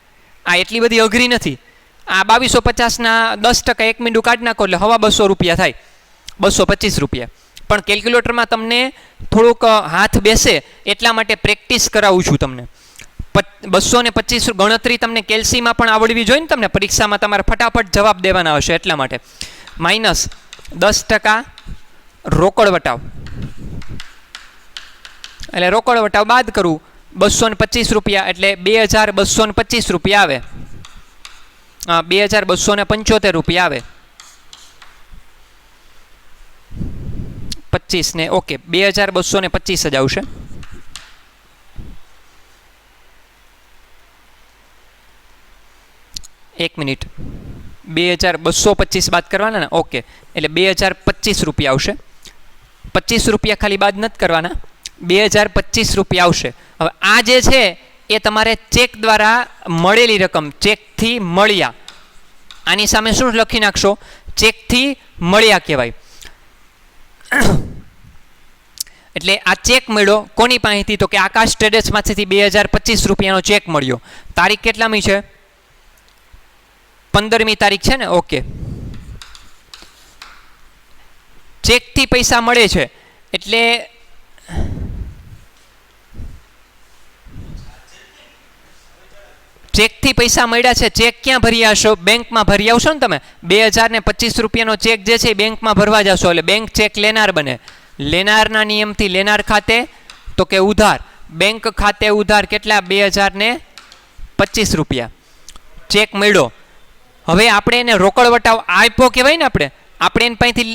આ એટલી બધી અઘરી નથી. આ 2250ના 10% 1 મીંડું કાઢી નાખો એટલે હવા 200 રૂપિયા થાય, 225 રૂપિયા. પણ કેલ્ક્યુલેટરમાં તમને થોડુંક હાથ બેસે એટલા માટે પ્રેક્ટિસ કરાવું છું તમને. 225 ગણતરી તમને કેલ્સીમાં પણ આવડવી જોઈએ ને, તમને પરીક્ષામાં તમારે ફટાફટ જવાબ દેવાના હશે એટલા માટે. માઇનસ 10% રોકડ વટાવ એટલે રોકડ વટાવ બાદ કરું 225 રૂપિયા એટલે 2225 રૂપિયા આવે. 2275 રૂપિયા આવે. 25 ને ઓકે 2225 જ આવશે. એક મિનિટ, 2225 બાદ કરવાના ને, ઓકે એટલે 2025 રૂપિયા આવશે. 25 રૂપિયા ખાલી બાદ નથી કરવાના, 2025 રૂપિયા આવશે. હવે આ જે છે એ તમારે ચેક દ્વારા મળેલી રકમ, ચેકથી મળ્યા, આની સામે શું લખી નાખશો? ચેકથી મળ્યા કહેવાય. એટલે આ ચેક મળ્યો કોની પાસેથી તો કે આકાશ ટ્રેડર્સ પાસેથી 2025 રૂપિયાનો ચેક મળ્યો. તારીખ કેટલામી છે? 15મી તારીખ છે ને, ઓકે. ચેકથી પૈસા મળે છે એટલે ચેકથી પૈસા મળ્યા છે. ચેક ક્યાં ભરી આવશો? બેંકમાં ભરી આવશો ને તમે. 2025 રૂપિયાનો ચેક જે છે એ બેંકમાં ભરવા જશો એટલે બેંક ચેક લેનાર બને. લેનારના નિયમથી લેનાર ખાતે તો કે ઉધાર, બેંક ખાતે ઉધાર કેટલા? 2025 રૂપિયા ચેક મળ્યો. હવે આપણે એને રોકડ વટાવ આપ્યો કહેવાય ને. આપણે એની પાસેથી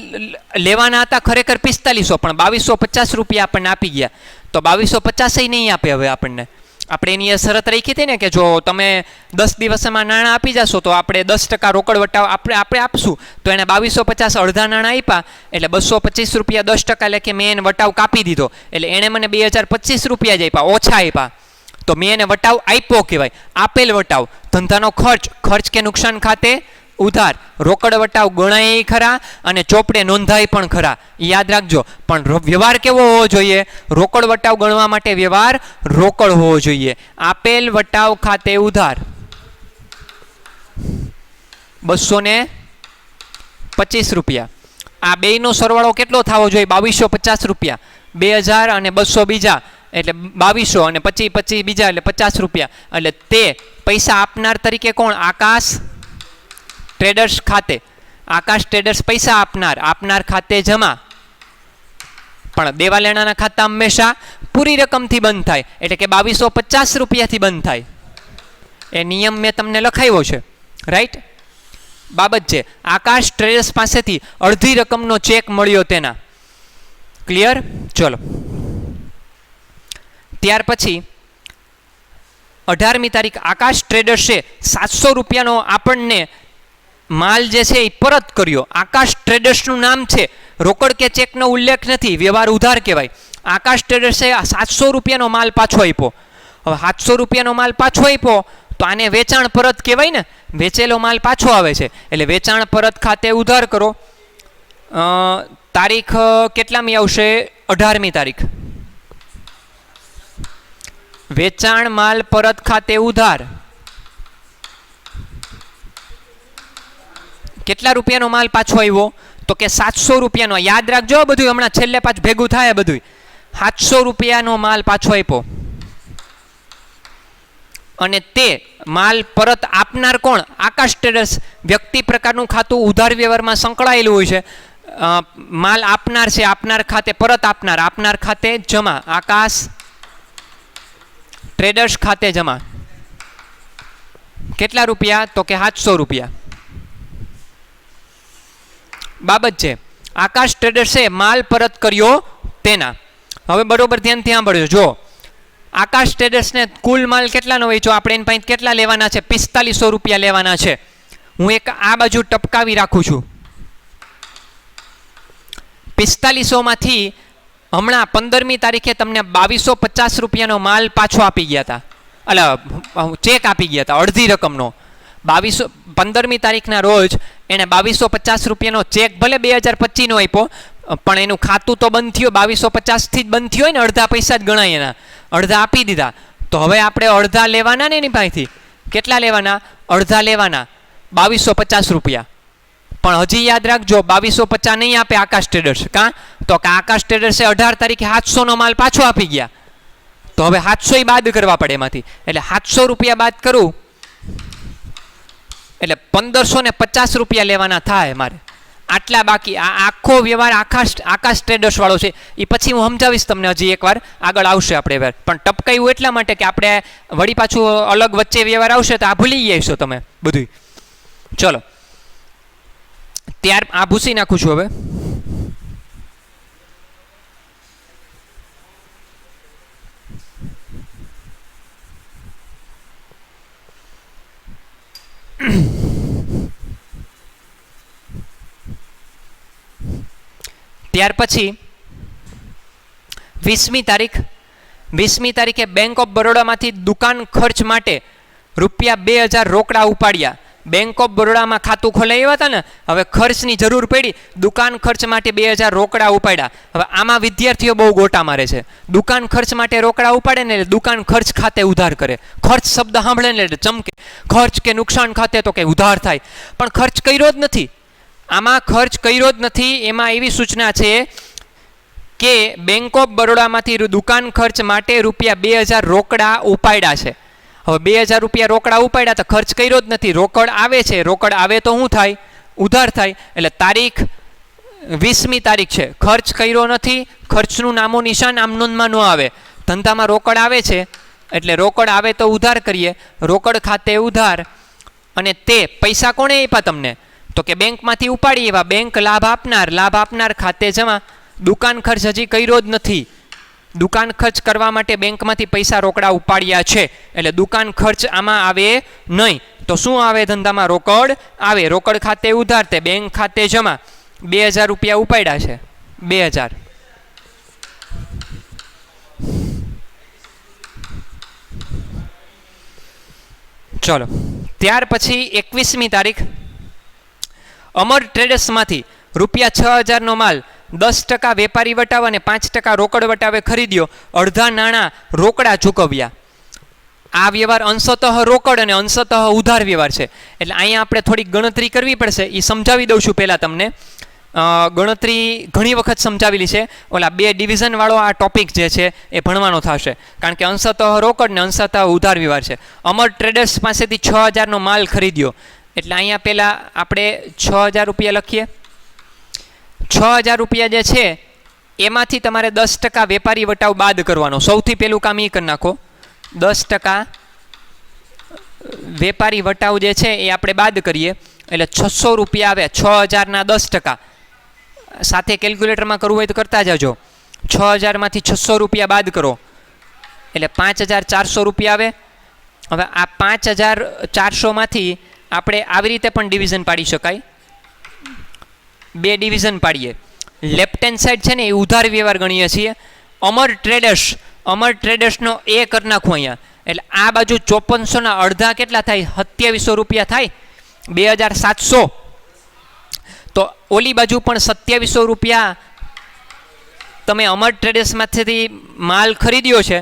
લેવાના હતા ખરેખર 4500, પણ 2250 રૂપિયા આપણને આપી ગયા. તો 2250 નહીં આપે હવે આપણને. આપણે એની એ શરત રાખી હતી ને કે જો તમે 10 દિવસમાં નાણાં આપી જશો તો આપણે 10% રોકડ વટાવ આપણે આપશું. તો એને 2250 અડધા નાણાં આપ્યા એટલે 225 રૂપિયા 10% લેખે મેં એને વટાવ કાપી દીધો. એટલે એણે મને 2025 રૂપિયા જ આપ્યા, ઓછા આપ્યા. તો મેં એને વટાવ આપ્યો કહેવાય. આપેલ વટાવ ધંધાનો ખર્ચ, ખર્ચ કે નુકસાન ખાતે ઉધાર. રોકડ વટાવ ગણાય ખરા અને ચોપડે નોંધાય પણ ખરા, યાદ રાખજો. પણ વ્યવહાર કેવો હોવો જોઈએ? રોકડ વટાવ ગણવા માટે વ્યવહાર રોકડ હોવો જોઈએ. આપેલ વટાવ ખાતે ઉધાર, 225 રૂપિયા. આ બેયનો સરવાળો કેટલો થવો જોઈએ? 2250 રૂપિયા. 2000 અને 200 બીજા એટલે 2200 અને 25 બીજા એટલે 50 રૂપિયા. એટલે તે પૈસા આપનાર તરીકે કોણ? આકાશ ટ્રેડર્સ ખાતે. આકાશ ટ્રેડર્સ પૈસા આપનાર ખાતે જમા. પણ દેવા લેણાના ખાતા હંમેશા પૂરી રકમથી બંધ થાય, એટલે કે 2250 રૂપિયાથી બંધ થાય. એ નિયમ મેં તમને લખાવ્યો છે, રાઈટ? બાબત છે આકાશ ટ્રેડર્સ પાસેથી અડધી રકમનો ચેક મળ્યો તેના. ક્લિયર? ચલો, ત્યાર પછી 18મી તારીખ આકાશ ટ્રેડર્સે 700 રૂપિયાનો આપણને માલ જે છે એ પરત કર્યો. આકાશ ટ્રેડર્સનું નામ છે, રોકડ કે ચેકનો ઉલ્લેખ નથી, વ્યવહાર ઉધાર કહેવાય. આકાશ ટ્રેડર્સે 700 રૂપિયાનો માલ પાછો આપ્યો. હવે 700 રૂપિયાનો માલ પાછો આપ્યો તો આને વેચાણ પરત કહેવાય ને. વેચેલો માલ પાછો આવે છે એટલે વેચાણ પરત ખાતે ઉધાર કરો. તારીખ કેટલામી આવશે? 18મી તારીખ. વેચાણ માલ પરત ખાતે ઉધાર. કેટલા રૂપિયાનો માલ પાછો આવ્યો? તો કે 700 રૂપિયાનો. યાદ રાખજો બધું, હમણાં છેલ્લે પાછું ભેગું થાય બધું. 700 રૂપિયાનો માલ પાછો આપ્યો અને તે માલ પરત આપનાર કોણ? આકાશ ટ્રેડર્સ. વ્યક્તિ પ્રકારનું ખાતું ઉધાર વ્યવહારમાં સંકળાયેલું હોય છે. માલ આપનાર છે, આપનાર ખાતે પરત આપનાર ખાતે જમા. આકાશ ટ્રેડર્સ ખાતે જમા. કેટલા રૂપિયા? તો કે 700 રૂપિયા. બાબત છે આકાશ ટ્રેડર્સે માલ પરત કર્યો તેના. હવે બરોબર ધ્યાનથી સાંભળજો. જો આકાશ ટ્રેડર્સને કુલ માલ કેટલાનો વેચો? આપણે એની પાસે કેટલા લેવાના છે? 4500 રૂપિયા લેવાના છે. હું એક આ બાજુ ટપકાવી રાખું છું. 4500 માંથી હમણાં 15મી તારીખે તમને 2250 રૂપિયાનો માલ પાછો આપી ગયા હતા, એટલે ચેક આપી ગયા હતા અડધી રકમનો. 15મી તારીખના રોજ એણે 2250 રૂપિયાનો ચેક ભલે 2025નો આપ્યો, પણ એનું ખાતું તો બંધ થયું. 2250થી જ બંધ થયું હોય ને, અડધા પૈસા જ ગણાય એના. અડધા આપી દીધા. તો હવે આપણે અડધા લેવાના ને એની પાસેથી. કેટલા લેવાના? અડધા લેવાના, 2250 રૂપિયા. પણ હજી યાદ રાખજો 2250 નહીં આપે આકાશ ટ્રેડર્સ. કાં? તો કે આકાશ ટ્રેડર્સે 18 તારીખે 700નો માલ પાછો આપી ગયા. તો હવે 700 બાદ કરવા પડે એમાંથી. એટલે 700 રૂપિયા બાદ કરું એટલે 1550 રૂપિયા લેવાના થાય મારે. આટલા બાકી. આ આખો વ્યવહાર આકાશ ટ્રેડર્સ વાળો છે. એ પછી હું સમજાવીશ તમને, હજી એકવાર આગળ આવશે આપણે વ્યવહાર. પણ ટપકાયું એટલા માટે કે આપણે વળી પાછું અલગ વચ્ચે વ્યવહાર આવશે તો આ ભૂલી જઈશો તમે બધું. ચલો, ત્યાર આ ભૂસી નાખું છું હવે. ત્યાર પછી 20મી તારીખે બેંક ઓફ બરોડામાંથી દુકાન ખર્ચ માટે રૂપિયા 2000 રોકડા ઉપાડ્યા. બેંક ઓફ બરોડામાં ખાતું ખોલાવ્યા હતા ને, હવે ખર્ચની જરૂર પડી, દુકાન ખર્ચ માટે 2000 રોકડા ઉપાડ્યા. હવે આમાં વિદ્યાર્થીઓ બહુ ગોટા મારે છે. દુકાન ખર્ચ માટે રોકડા ઉપાડે ને એટલે દુકાન ખર્ચ ખાતે ઉધાર કરે. ખર્ચ શબ્દ સાંભળે ને એટલે ચમકે. ખર્ચ કે નુકસાન ખાતે તો કે ઉધાર થાય, પણ ખર્ચ કર્યો જ નથી. આમાં ખર્ચ કર્યો જ નથી. એમાં એવી સૂચના છે કે બેંક ઓફ બરોડામાંથી દુકાન ખર્ચ માટે રૂપિયા 2000 રોકડા ઉપાડ્યા છે. હવે 2000 રૂપિયા રોકડા ઉપાડ્યા તો ખર્ચ કર્યો જ નથી. રોકડ આવે છે, રોકડ આવે તો શું થાય? ઉધાર થાય. એટલે તારીખ 20મી તારીખ છે, ખર્ચ કર્યો નથી, ખર્ચનું નામો નિશાન આમ નોંધમાં ન આવે. ધંધામાં રોકડ આવે છે એટલે રોકડ આવે તો ઉધાર કરીએ. રોકડ ખાતે ઉધાર. અને તે પૈસા કોણે આપ્યા તમને? તો કે બેંકમાંથી ઉપાડી એવા. બેંક લાભ આપનાર ખાતે જમા. દુકાન ખર્ચ હજી કર્યો જ નથી. દુકાન ખર્ચ કરવા માટે બેંકમાંથી પૈસા રોકડા ઉપાડ્યા છે એટલે દુકાન ખર્ચ આમાં આવે નહીં. તો શું આવે? ધંધામાં રોકડ આવે. રોકડ ખાતે ઉધાર, તે બેંક ખાતે જમા. 2000 રૂપિયા ઉપાડ્યા છે, 2000. ચલો, ત્યાર પછી 21મી તારીખ અમર ટ્રેડર્સમાંથી રૂપિયા 6000નો માલ 10% વેપારી વટાવ અને 5% રોકડ વટાવે ખરીદ્યો. અડધા નાણાં રોકડા ચૂકવ્યા. આ વ્યવહાર અંશતઃ રોકડ અને અંશતઃ ઉધાર વ્યવહાર છે. એટલે અહીંયા આપણે થોડીક ગણતરી કરવી પડશે. એ સમજાવી દઉં છું પહેલાં તમને. ગણતરી ઘણી વખત સમજાવેલી છે. ઓલા 2 ડિવિઝનવાળો આ ટોપિક જે છે એ ભણવાનો થશે. કારણ કે અંશતઃ રોકડ ને અંશતઃ ઉધાર વ્યવહાર છે. અમર ટ્રેડર્સ પાસેથી 6000નો માલ ખરીદ્યો. એટલે અહીંયા પહેલાં આપણે 6000 રૂપિયા લખીએ. 6000 રૂપિયા જે છે એમાંથી તમારે 10% વેપારી વટાવ બાદ કરવાનો. સૌથી પહેલું કામ એ કરી નાખો. 10% વેપારી વટાવ જે છે એ આપણે બાદ કરીએ એટલે 600 રૂપિયા આવે. 6000ના 10%. સાથે કેલ્ક્યુલેટરમાં કરવું હોય તો કરતા જજો. 6000માંથી 600 રૂપિયા બાદ કરો એટલે 5400 રૂપિયા આવે. હવે આ 5400માંથી આપણે આવી રીતે પણ ડિવિઝન પાડી શકાય. 2 ડિવિઝન પાડીએ. લેફ્ટ હેન્ડ સાઈડ છે ને એ ઉધાર વ્યવહાર ગણીએ છીએ. અમર ટ્રેડર્સનો એ કરી નાખું અહીંયા. એટલે આ બાજુ 5400ના અડધા કેટલા થાય? 2700 રૂપિયા થાય. 2700. તો ઓલી બાજુ પણ 2700 રૂપિયા તમે અમર ટ્રેડર્સમાંથી માલ ખરીદ્યો છે.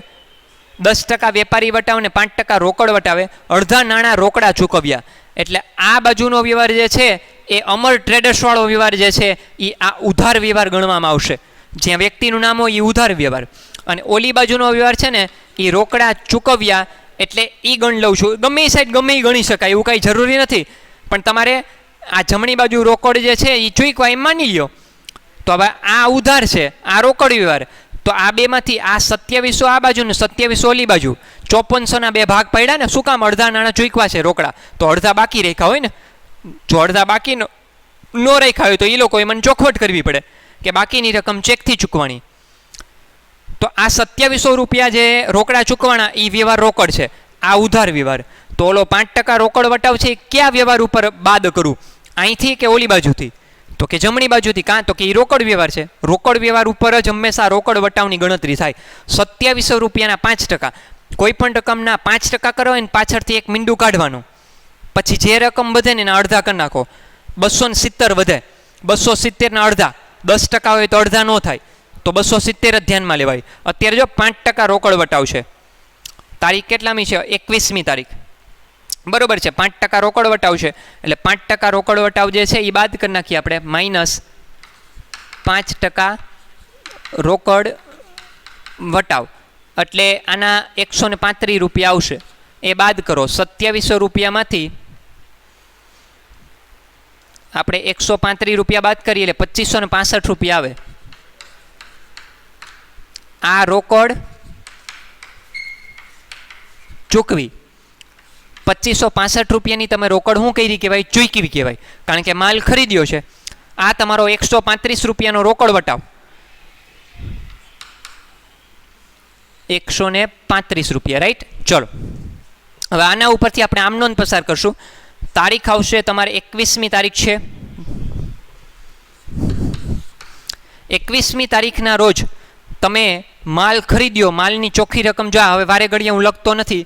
10% વેપારી વટાવ ને 5% રોકડ વટાવે. અડધા નાણાં રોકડા ચૂકવ્યા. એટલે આ બાજુનો વ્યવહાર જે છે એ અમર ટ્રેડર્સવાળો વ્યવહાર જે છે એ આ ઉધાર વ્યવહાર ગણવામાં આવશે. જ્યાં વ્યક્તિનું નામ હોય એ ઉધાર વ્યવહાર. અને ઓલી બાજુનો વ્યવહાર છે ને એ રોકડા ચૂકવ્યા એટલે એ ગણ લઉં છું. ગમે એ સાઈડ ગમે એ ગણી શકાય, એવું કાંઈ જરૂરી નથી. પણ તમારે આ જમણી બાજુ રોકડ જે છે એ ચૂકવા એમ માની લો. તો હવે આ ઉધાર છે, આ રોકડ વ્યવહાર. તો આ બેમાંથી આ 2700 આ બાજુ ને 2700 ઓલી બાજુ 5400ના 2 ભાગ પડ્યા ને. શું કામ? અડધા નાણાં ચૂકવા છે રોકડા, તો અડધા બાકી રેખા હોય ને. જો અડધા બાકી ન રેખા હોય તો એ લોકોએ મને ચોખવટ કરવી પડે કે બાકીની રકમ ચેકથી ચૂકવાની. તો આ 2700 રૂપિયા જે રોકડા ચૂકવાના એ વ્યવહાર રોકડ છે. આ ઉધાર વ્યવહાર. તો ઓલો 5% રોકડ વટાવ છે એ કયા વ્યવહાર ઉપર બાદ કરું? અહીંથી કે ઓલી બાજુથી? તો કે જમણી બાજુથી. કાં તો કે એ રોકડ વ્યવહાર છે. રોકડ વ્યવહાર ઉપર જ હંમેશા રોકડ વટાવની ગણતરી થાય. 2700 રૂપિયાના 5%. કોઈ પણ રકમના 5% કરો હોય ને પાછળથી એક મીંડું કાઢવાનું. પછી જે રકમ વધે ને એના અડધા કરી નાખો. 270 વધે. 270ના અડધા 10% હોય તો અડધા ન થાય. તો 270 જ ધ્યાનમાં લેવાય. અત્યારે જો 5% રોકડ વટાવ છે. તારીખ કેટલામી છે? 21મી તારીખ. બરોબર છે. 5% રોકડ વટાવ છે એટલે 5% રોકડ વટાવ જે છે એ બાદ કરી નાખીએ આપણે. -5% રોકડ વટાવ એટલે આના 135 રૂપિયા આવશે. એ બાદ કરો. 2700 રૂપિયામાંથી આપણે 135 રૂપિયા બાદ કરીએ એટલે 2565 રૂપિયા આવે. આ રોકડ ચૂકવી. 2565 રૂપિયાની તમે રોકડ શું કરી કહેવાય? ચૂકવી કહેવાય. કારણ કે માલ ખરીદ્યો છે. આ તમારો 135 રૂપિયાનો રોકડ વટાવ. 135 રૂપિયા, રાઈટ? ચલો હવે આના ઉપરથી આપણે આમ નોંધ પસાર કરશું. તારીખ આવશે તમારે 21મી તારીખ છે. 21મી તારીખના રોજ તમે માલ ખરીદ્યો. માલની ચોખ્ખી રકમ જો હવે વારે ઘડીએ હું લખતો નથી.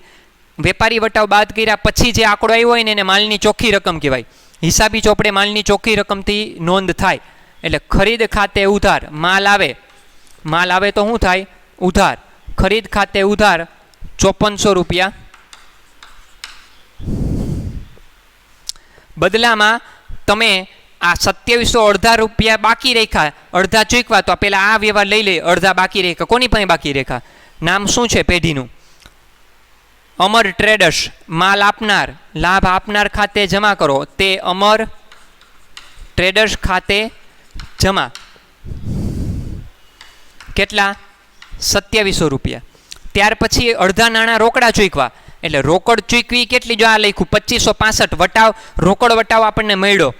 વેપારી વટાવ બાદ કર્યા પછી જે આંકડો આવ્યો હોય ને એને માલની ચોખ્ખી રકમ કહેવાય. હિસાબી ચોપડે માલની ચોખ્ખી રકમથી નોંધ થાય. એટલે ખરીદ ખાતે ઉધાર માલ આવે. માલ આવે તો શું થાય? ઉધાર. ખરીદ ખાતે ઉધાર 5400 રૂપિયા. બદલામાં તમે આ 2700 અડધા રૂપિયા બાકી રેખા, અડધા ચૂકવા. તો પેલા આ વ્યવહાર લઈ લે. અડધા બાકી રેખા કોની પાસે બાકી રેખા? નામ શું છે પેઢીનું? અમર ટ્રેડર્સ. માલ આપનાર, લાભ આપનાર ખાતે જમા કરો. તે અમર ટ્રેડર્સ ખાતે જમા. કેટલા? 2700 રૂપિયા. ત્યાર પછી અડધા નાણાં રોકડા ચૂકવા. એટલે રોકડ ચૂકવી કેટલી? જો આ લખ્યું 2565. વટાવ રોકડ વટાવ આપણને મળ્યો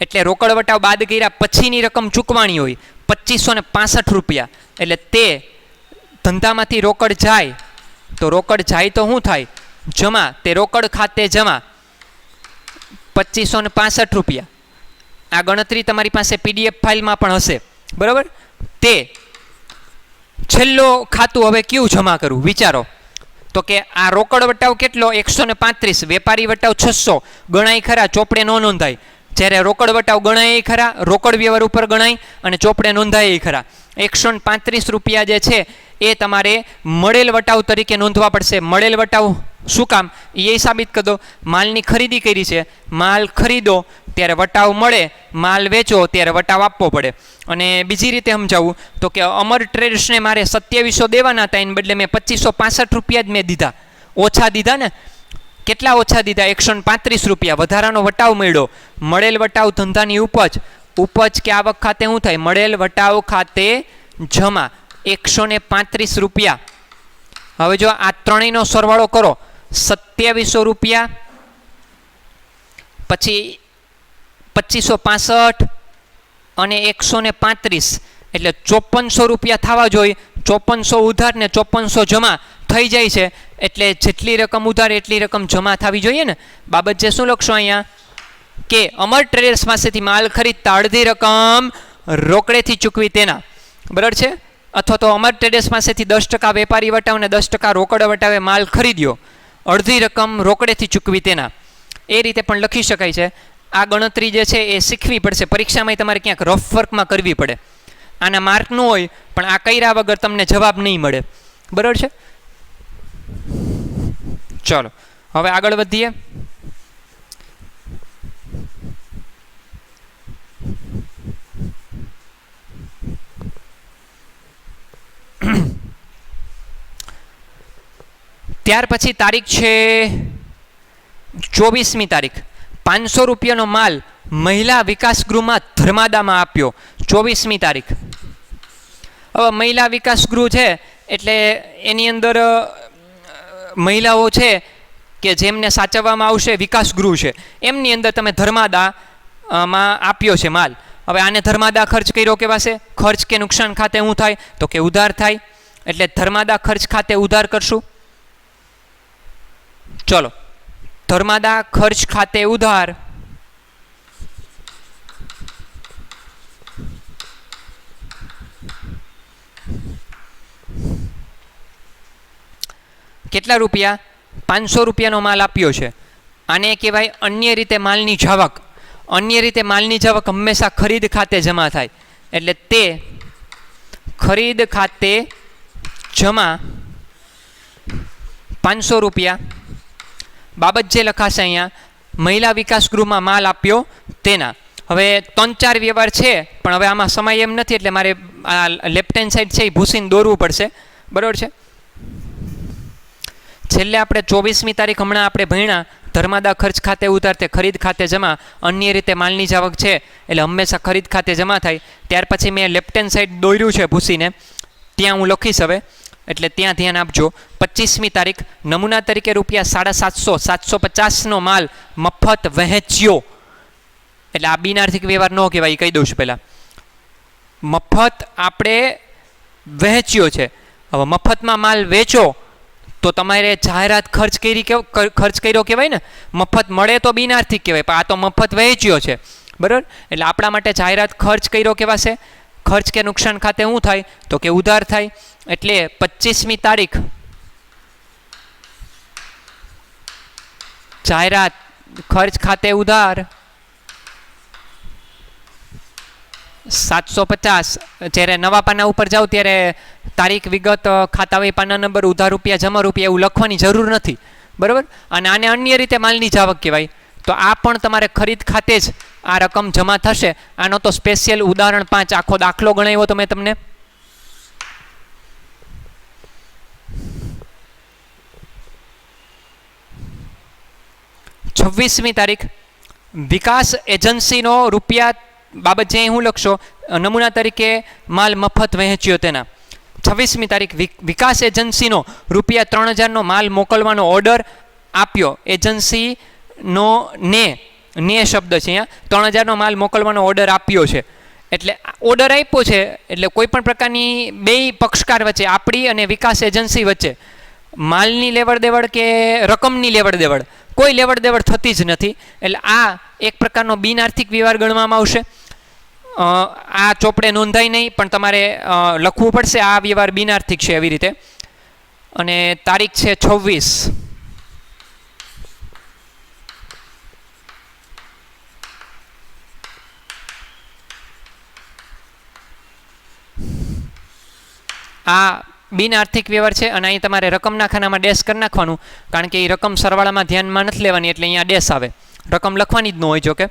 એટલે રોકડ વટાવ બાદ કર્યા પછીની રકમ ચૂકવાણી હોય 2565 રૂપિયા. એટલે તે ધંધામાંથી રોકડ જાય તો રોકડ જાય તો શું થાય? જમા. તે રોકડ ખાતે જમા 2565 રૂપિયા. આ ગણતરી તમારી પાસે PDF ફાઇલમાં પણ હશે. બરાબર? તે છેલ્લો ખાતું હવે કયું જમા કરવું વિચારો. તો કે આ રોકડ વટાવ કેટલો? 135. વેપારી વટાવ 600. ગણાય ખરા? ચોપડે ન નોંધાય. જ્યારે રોકડ વટાવ ગણાય ખરા, રોકડ વ્યવહાર ઉપર ગણાય અને ચોપડે નોંધાય ખરા. 135 રૂપિયા જે છે એ તમારે મળેલ વટાવ તરીકે નોંધવા પડશે. મળેલ વટાવ શું કામ એ સાબિત કરી દો. માલની ખરીદી કરી છે, માલ ખરીદો ત્યારે વટાવ મળે, માલ વેચો ત્યારે વટાવ આપવો પડે. અને બીજી રીતે સમજાવું તો કે અમર ટ્રેડર્સને મારે 2700 દેવાના હતા, એને બદલે મેં 2565 રૂપિયા જ મેં દીધા. ઓછા દીધા ને. કેટલા ઓછા દીધા? 135 રૂપિયા. વધારાનો વટાવ મળ્યો. મળેલ વટાવ ધંધાની ઉપજ, ઉપજ કે આવક ખાતે શું થાય? મળેલ વટાવ ખાતે જમા 135 રૂપિયા. હવે જો આ ત્રણેયનો સરવાળો કરો, 2700 રૂપિયા પછી 2565 અને 135 એટલે 5400 રૂપિયા થવા જોઈએ. 5400 ઉધાર ને 5400 જમા થઈ જાય છે. એટલે જેટલી રકમ ઉધાર એટલી રકમ જમા થવી જોઈએ ને. બાબત જે શું લખશો અહીંયા કે અમર ટ્રેડર્સ પાસેથી માલ ખરીદતા અડધી રકમ રોકડેથી ચૂકવી તેના. બરાબર છે? અથવા તો અમર ટ્રેડર્સ પાસેથી 10% વેપારી વટાવ અને 10% રોકડ વટાવે માલ ખરીદ્યો, અડધી રકમ રોકડેથી ચૂકવી તેના. એ રીતે પણ લખી શકાય છે. આ ગણતરી જે છે એ શીખવી પડશે. પરીક્ષામાં તમારે ક્યાંક રફ વર્કમાં કરવી પડે. આના માર્ક ન હોય પણ આ કર્યા વગર તમને જવાબ નહીં મળે. બરાબર છે? ચાલો હવે આગળ વધીએ. ત્યાર પછી તારીખ છે 24મી તારીખ. 500 રૂપિયાનો માલ મહિલા વિકાસ ગૃહમાં ધર્માદામાં આપ્યો. 24મી તારીખ. હવે મહિલા વિકાસ ગૃહ છે એટલે એની અંદર મહિલાઓ છે કે જેમને સાચવવામાં આવશે, વિકાસ ગૃહ છે, એમની અંદર તમે ધર્માદામાં આપ્યો છે માલ. હવે આને ધર્માદા ખર્ચ કર્યો કહેવાશે. ખર્ચ કે નુકસાન ખાતે શું થાય? તો કે ઉધાર થાય. એટલે ધર્માદા ખર્ચ ખાતે ઉધાર કરશું. ચલો, ધર્માદા ખર્ચ ખાતે ઉધાર. કેટલા રૂપિયા? 500 રૂપિયાનો માલ આપ્યો છે. આને કહેવાય અન્ય રીતે માલની જાવક. અન્ય રીતે માલની જાવક હંમેશા ખરીદ ખાતે જમા થાય. એટલે તે ખરીદ ખાતે જમા 500 રૂપિયા. બાબત જે લખાશે અહીંયા, મહિલા વિકાસ ગૃહમાં માલ આપ્યો તેના. હવે 3-4 વ્યવહાર છે પણ હવે આમાં સમય એમ નથી એટલે મારે આ લેફ્ટ હેન્ડ સાઈડ છે એ ભૂસીને દોરવું પડશે. બરાબર છે? છેલ્લે આપણે 24મી તારીખ હમણાં આપણે ભણ્યા, ધર્માદા ખર્ચ ખાતે ઉધાર તે ખરીદ ખાતે જમા. અન્ય રીતે માલની જાવક છે એટલે હંમેશા ખરીદ ખાતે જમા થાય. ત્યાર પછી મેં લેફ્ટ હેન્ડ સાઈડ દોર્યું છે ભૂસીને, ત્યાં હું લખીશ હવે, એટલે ત્યાં ધ્યાન આપજો. 25મી તારીખ નમૂના તરીકે ₹750, 750નો માલ મફત વહેંચ્યો. એટલે આ બિનઆર્થિક વ્યવહાર ન કહેવાય, કહી દઉં છું પહેલાં. મફત આપણે વહેંચ્યો છે. હવે મફતમાં માલ વેચો તો તમારે જાહેરાત ખર્ચ કર્યો કહેવાય ને. મફત મળે તો બિનઆર્થિક કહેવાય, પણ આ તો મફત વહેંચ્યો છે. બરાબર? એટલે આપણા માટે જાહેરાત ખર્ચ કર્યો કહેવાશે. ખર્ચ કે નુકસાન ખાતે શું થાય? તો કે ઉધાર થાય. એટલે 25મી તારીખ જાહેરાત ખર્ચ ખાતે ઉધાર 750. જ્યારે નવા પાના ઉપર જાઓ ત્યારે તારીખ, વિગત, ખાતા વહી, પાના નંબર, ઉધાર રૂપિયા, જમા રૂપિયા એવું લખવાની જરૂર નથી. બરાબર? અને આને અન્ય રીતે માલની જાવક કહેવાય. તો આ પણ તમારે ખરીદ ખાતે જ આ રકમ જમા થશે. આનો તો સ્પેશિયલ ઉદાહરણ 5 આખો દાખલો ગણાવ્યો તો મેં તમને. છવ્વીસમી તારીખ વિકાસ એજન્સીનો રૂપિયા. બાબત જે હું લખશો, નમૂના તરીકે માલ મફત વહેંચ્યો તેના. 26મી તારીખ વિકાસ એજન્સીનો ₹3000નો માલ મોકલવાનો ઓર્ડર આપ્યો. એજન્સીનો ને શબ્દ છે અહીંયા. 3000નો માલ મોકલવાનો ઓર્ડર આપ્યો છે. એટલે ઓર્ડર આપ્યો છે એટલે કોઈ પણ પ્રકારની બેય પક્ષકાર વચ્ચે, આપણી અને વિકાસ એજન્સી વચ્ચે માલની લેવડ દેવડ કે રકમની લેવડ દેવડ, કોઈ લેવડ દેવડ થતી જ નથી. એટલે આ એક પ્રકારનો બિનઆર્થિક વ્યવહાર ગણવામાં આવશે. આ ચોપડે નોંધાય નહીં પણ તમારે લખવું પડશે આ વ્યવહાર બિનઆર્થિક છે એવી રીતે. અને તારીખ છે 26. આ બિન આર્થિક વ્યવહાર છે અને અહીં તમારે રકમના ખાનામાં ડેશ કરી નાખવાનું, કારણ કે એ રકમ સરવાળામાં ધ્યાનમાં નથી લેવાની એટલે અહીંયા ડેશ આવે, રકમ લખવાની જ ન હોય. જોકે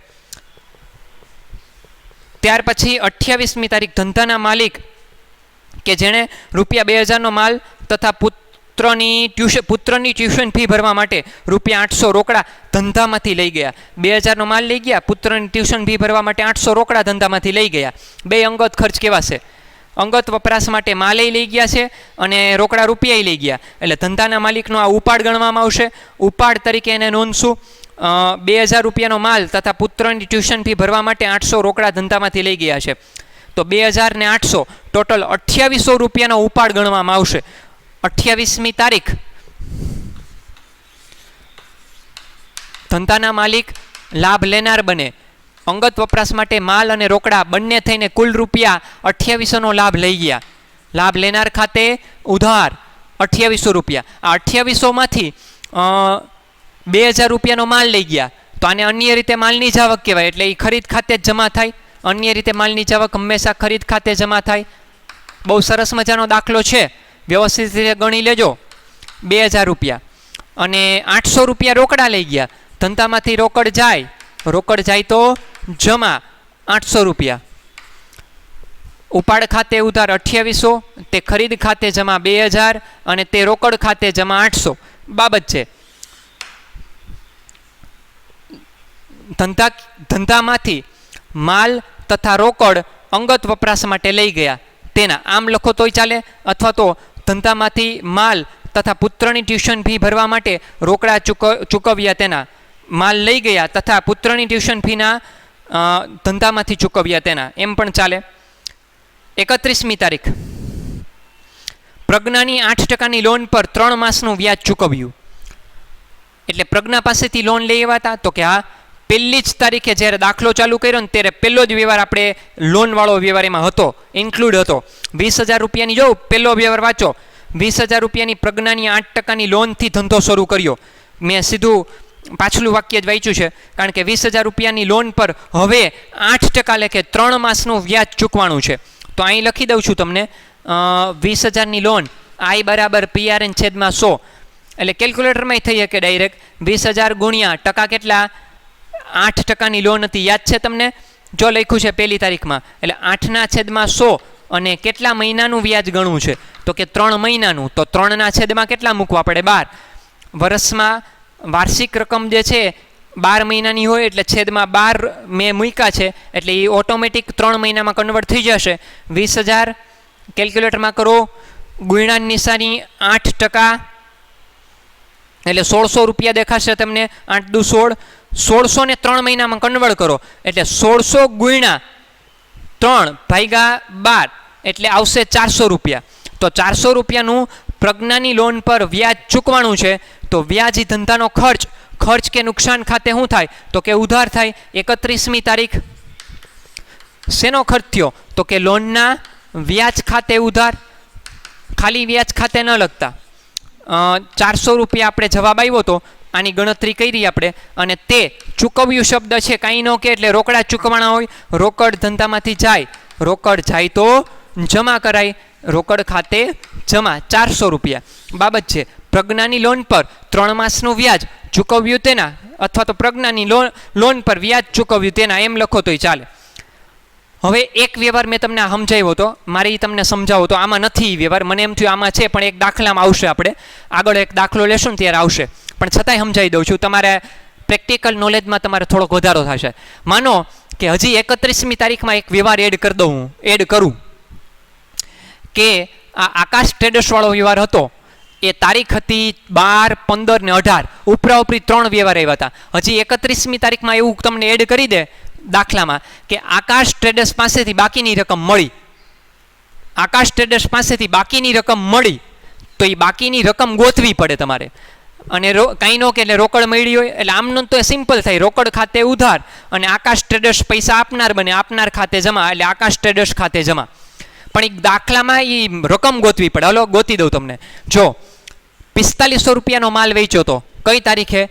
ત્યાર પછી 28મી તારીખ ધંધાના માલિક કે જેણે ₹2000નો માલ તથા પુત્રની ટ્યુશન ફી ભરવા માટે ₹800 રોકડા ધંધામાંથી લઈ ગયા. 2000નો માલ લઈ ગયા, પુત્રની ટ્યુશન ફી ભરવા માટે 800 રોકડા ધંધામાંથી લઈ ગયા. બે અંગત ખર્ચ કેવા છે? અંગત વપરાશ માટે માલે લઈ ગયા છે અને રોકડા રૂપિયા લઈ ગયા. એટલે ધંધાના માલિકનો આ ઉપાડ ગણવામાં આવશે. ઉપાડ તરીકે એને નોંધશું. ₹2000નો માલ તથા પુત્રની ટ્યુશન ફી ભરવા માટે 800 રોકડા ધંધામાંથી લઈ ગયા છે. તો 2000 ને 800 ટોટલ ₹2800નો ઉપાડ ગણવામાં આવશે. 28મી તારીખ ધંધાના માલિક લાભ લેનાર બને. અંગત વપરાશ માટે માલ અને રોકડા બંને થઈને કુલ ₹2800નો લાભ લઈ ગયા. લાભ લેનાર ખાતે ઉધાર ₹2800. આ 2800માંથી ₹2000નો માલ લઈ ગયા તો આને અન્ય રીતે માલની જાવક કહેવાય. એટલે એ ખરીદ ખાતે જ જમા થાય. અન્ય રીતે માલની જાવક હંમેશા ખરીદ ખાતે જમા થાય. બહુ સરસ મજાનો દાખલો છે, વ્યવસ્થિત રીતે ગણી લેજો. ₹2000 અને ₹800 રોકડા લઈ ગયા. ધંધામાંથી રોકડ જાય તો જમા ₹800. ઉપાડ ખાતે ઉધાર 2800, તે ખરીદ ખાતે જમા 2000 અને તે રોકડ ખાતે જમા 800. બાબત છે ધંધામાંથી માલ તથા રોકડ અંગત વપરાશ માટે લઈ ગયા તેના. આમ લખો તોય ચાલે, અથવા તો ધંધામાંથી માલ તથા પુત્રની ટ્યુશન ફી ભરવા માટે રોકડા ચૂકવ્યા તેના. માલ લઈ ગયા તથા પુત્રની ટ્યુશન ફીના ધંધામાંથી ચૂકવ્યા તેના, એમ પણ ચાલે. 31મી તારીખ પ્રજ્ઞાની 8%ની લોન પર 3 માસનું વ્યાજ ચૂકવ્યું. એટલે પ્રજ્ઞા પાસેથી લોન લઈ આવ્યા હતા તો કે હા, પહેલી જ તારીખે જ્યારે દાખલો ચાલુ કર્યો ને ત્યારે પહેલો જ વ્યવહાર આપણે લોનવાળો વ્યવહાર એમાં હતો, ઇન્ક્લુડ હતો. ₹20000ની જો પહેલો વ્યવહાર વાંચો. ₹20000ની પ્રજ્ઞાની 8%ની લોનથી ધંધો શરૂ કર્યો. મેં સીધું પાછલું વાક્ય જ વાંચ્યું છે, કારણ કે ₹20000ની લોન પર હવે 8% લેખે 3 માસનું વ્યાજ ચૂકવાનું છે. તો અહીં લખી દઉં છું તમને, 20000ની લોન I = PRN/100. એટલે કેલ્ક્યુલેટરમાં થઈ શકે ડાયરેક્ટ. 20000 ગુણ્યા ટકા કેટલા? 8%ની લોન હતી, યાદ છે તમને? જો લખ્યું છે પહેલી તારીખમાં, એટલે 8/100 અને કેટલા મહિનાનું વ્યાજ ગણવું છે તો કે 3 મહિનાનું. તો 3/100 કેટલા મૂકવા પડે? 12. વર્ષમાં વાર્ષિક રકમ જે છે 12 મહિનાની હોય એટલે છેદમાં 12 મેં મૂક્યા છે, એટલે એ ઓટોમેટિક 3 મહિનામાં કન્વર્ટ થઈ જશે. 20000 કેલ્ક્યુલેટરમાં કરો, ગુણ્યાની નિશાની 8%, એટલે ₹1600 દેખાશે તમને. 8 દુ 16, 1600 ને 3 મહિનામાં કન્વર્ટ કરો એટલે 1600 ગુણ્યા 3 ભાગ્યા 12 એટલે આવશે ₹400. તો ₹400નું પ્રજ્ઞાની લોન પર વ્યાજ ચૂકવાનું છે. તો વ્યાજ ધંધાનો ખર્ચ કે નુકસાન ખાતે શું થાય તો કે ઉધાર થાય. 31મી તારીખ શેનો ખર્ચ થયો તો કે લોનના વ્યાજ ખાતે ઉધાર. ખાલી વ્યાજ ખાતે ન લખતા. ₹400 આપણે જવાબ આવ્યો તો આની ગણતરી કરી આપણે, અને તે ચૂકવ્યું શબ્દ છે કાંઈ ન કે એટલે રોકડા ચૂકવાના હોય. રોકડ ધંધામાંથી જાય, રોકડ જાય તો જમા કરાય, રોકડ ખાતે જમા ₹400. બાબત છે પ્રજ્ઞાની લોન પર 3 માસનું વ્યાજ ચૂકવ્યું તેના, અથવા તો પ્રજ્ઞાની લોન પર વ્યાજ ચૂકવ્યું તેના, એમ લખો તોય ચાલે. હવે એક વ્યવહાર મેં તમને સમજાવ્યો હતો, મારે એ તમને સમજાવો તો આમાં નથી વ્યવહાર, મને એમ થયું આમાં છે પણ એક દાખલામાં આવશે. આપણે આગળ એક દાખલો લેશું ને ત્યારે આવશે, પણ છતાંય સમજાવી દઉં છું. તમારે પ્રેક્ટિકલ નોલેજમાં તમારે થોડોક વધારો થશે. માનો કે હજી 31મી તારીખમાં એક વ્યવહાર એડ કરું કે આ આકાશ ટ્રેડર્સવાળો વ્યવહાર હતો, એ તારીખ હતી 12, 15 ને 18. ઉપરાઉપરી 3 વ્યવહાર આવ્યા હતા. હજી 31મી તારીખમાં એવું તમને એડ કરી દે દાખલામાં કે આકાશ ટ્રેડર્સ પાસેથી બાકીની રકમ મળી. આકાશ ટ્રેડર્સ પાસેથી બાકીની રકમ મળી તો એ બાકીની રકમ ગોતવી પડે તમારે. અને કાંઈ ન કે એટલે રોકડ મળી હોય એટલે આમનું તો સિમ્પલ થાય, રોકડ ખાતે ઉધાર અને આકાશ ટ્રેડર્સ પૈસા આપનાર બને, આપનાર ખાતે જમા એટલે આકાશ ટ્રેડર્સ ખાતે જમા. પણ એક દાખલામાં એ રકમ ગોતવી પડે. હલો ગોતી દઉં તમને. જો ₹4500નો માલ વેચ્યો તો કઈ તારીખે?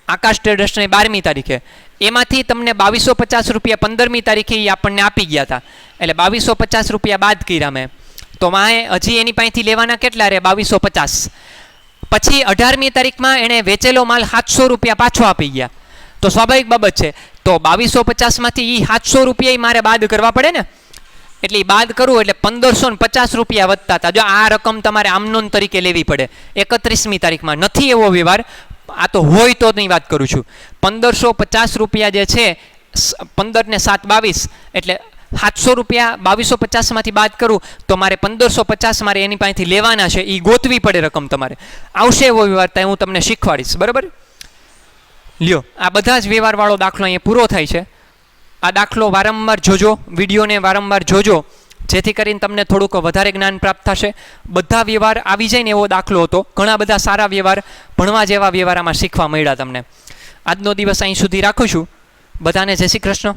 આકાશ ટ્રેડર્સને 12મી તારીખે. એમાંથી તમને ₹2250 15મી તારીખે એ આપણને આપી ગયા હતા, એટલે ₹2250 બાદ કર્યા મેં. તો માએ હજી એની પાસેથી લેવાના કેટલા રહે? 2250. પછી 18મી તારીખમાં એણે વેચેલો માલ 700 રૂપિયા પાછો આપી ગયા. તો સ્વાભાવિક બાબત છે, તો 2250માંથી એ 700 રૂપિયા મારે બાદ કરવા પડે ને. એટલે એ બાદ કરવું એટલે 1550 રૂપિયા વધતા હતા. જો આ રકમ તમારે આમનોન તરીકે લેવી પડે 31મી તારીખમાં. નથી એવો વ્યવહાર, આ તો હોય તો ની વાત કરું છું. 1550 રૂપિયા જે છે, 15 ને 7 22, એટલે 700 રૂપિયા 2250માંથી બાદ કરું તો મારે 1550 મારે એની પાસેથી લેવાના છે. એ ગોતવી પડે રકમ તમારે. આવશે એવો વ્યવહાર ત્યાં હું તમને શીખવાડીશ, બરાબર? લ્યો, આ બધા જ વ્યવહારવાળો દાખલો અહીંયા પૂરો થાય છે. આ દાખલો વારંવાર જોજો, વિડીયોને વારંવાર જોજો, જેથી કરીને તમને થોડુંક વધારે જ્ઞાન પ્રાપ્ત થશે. બધા વ્યવહાર આવી જાય ને એવો દાખલો હતો. ઘણા બધા સારા વ્યવહાર, ભણવા જેવા વ્યવહાર આમાં શીખવા મળ્યા તમને. આજનો દિવસ અહીં સુધી રાખું છું. બધાને જય શ્રી કૃષ્ણ.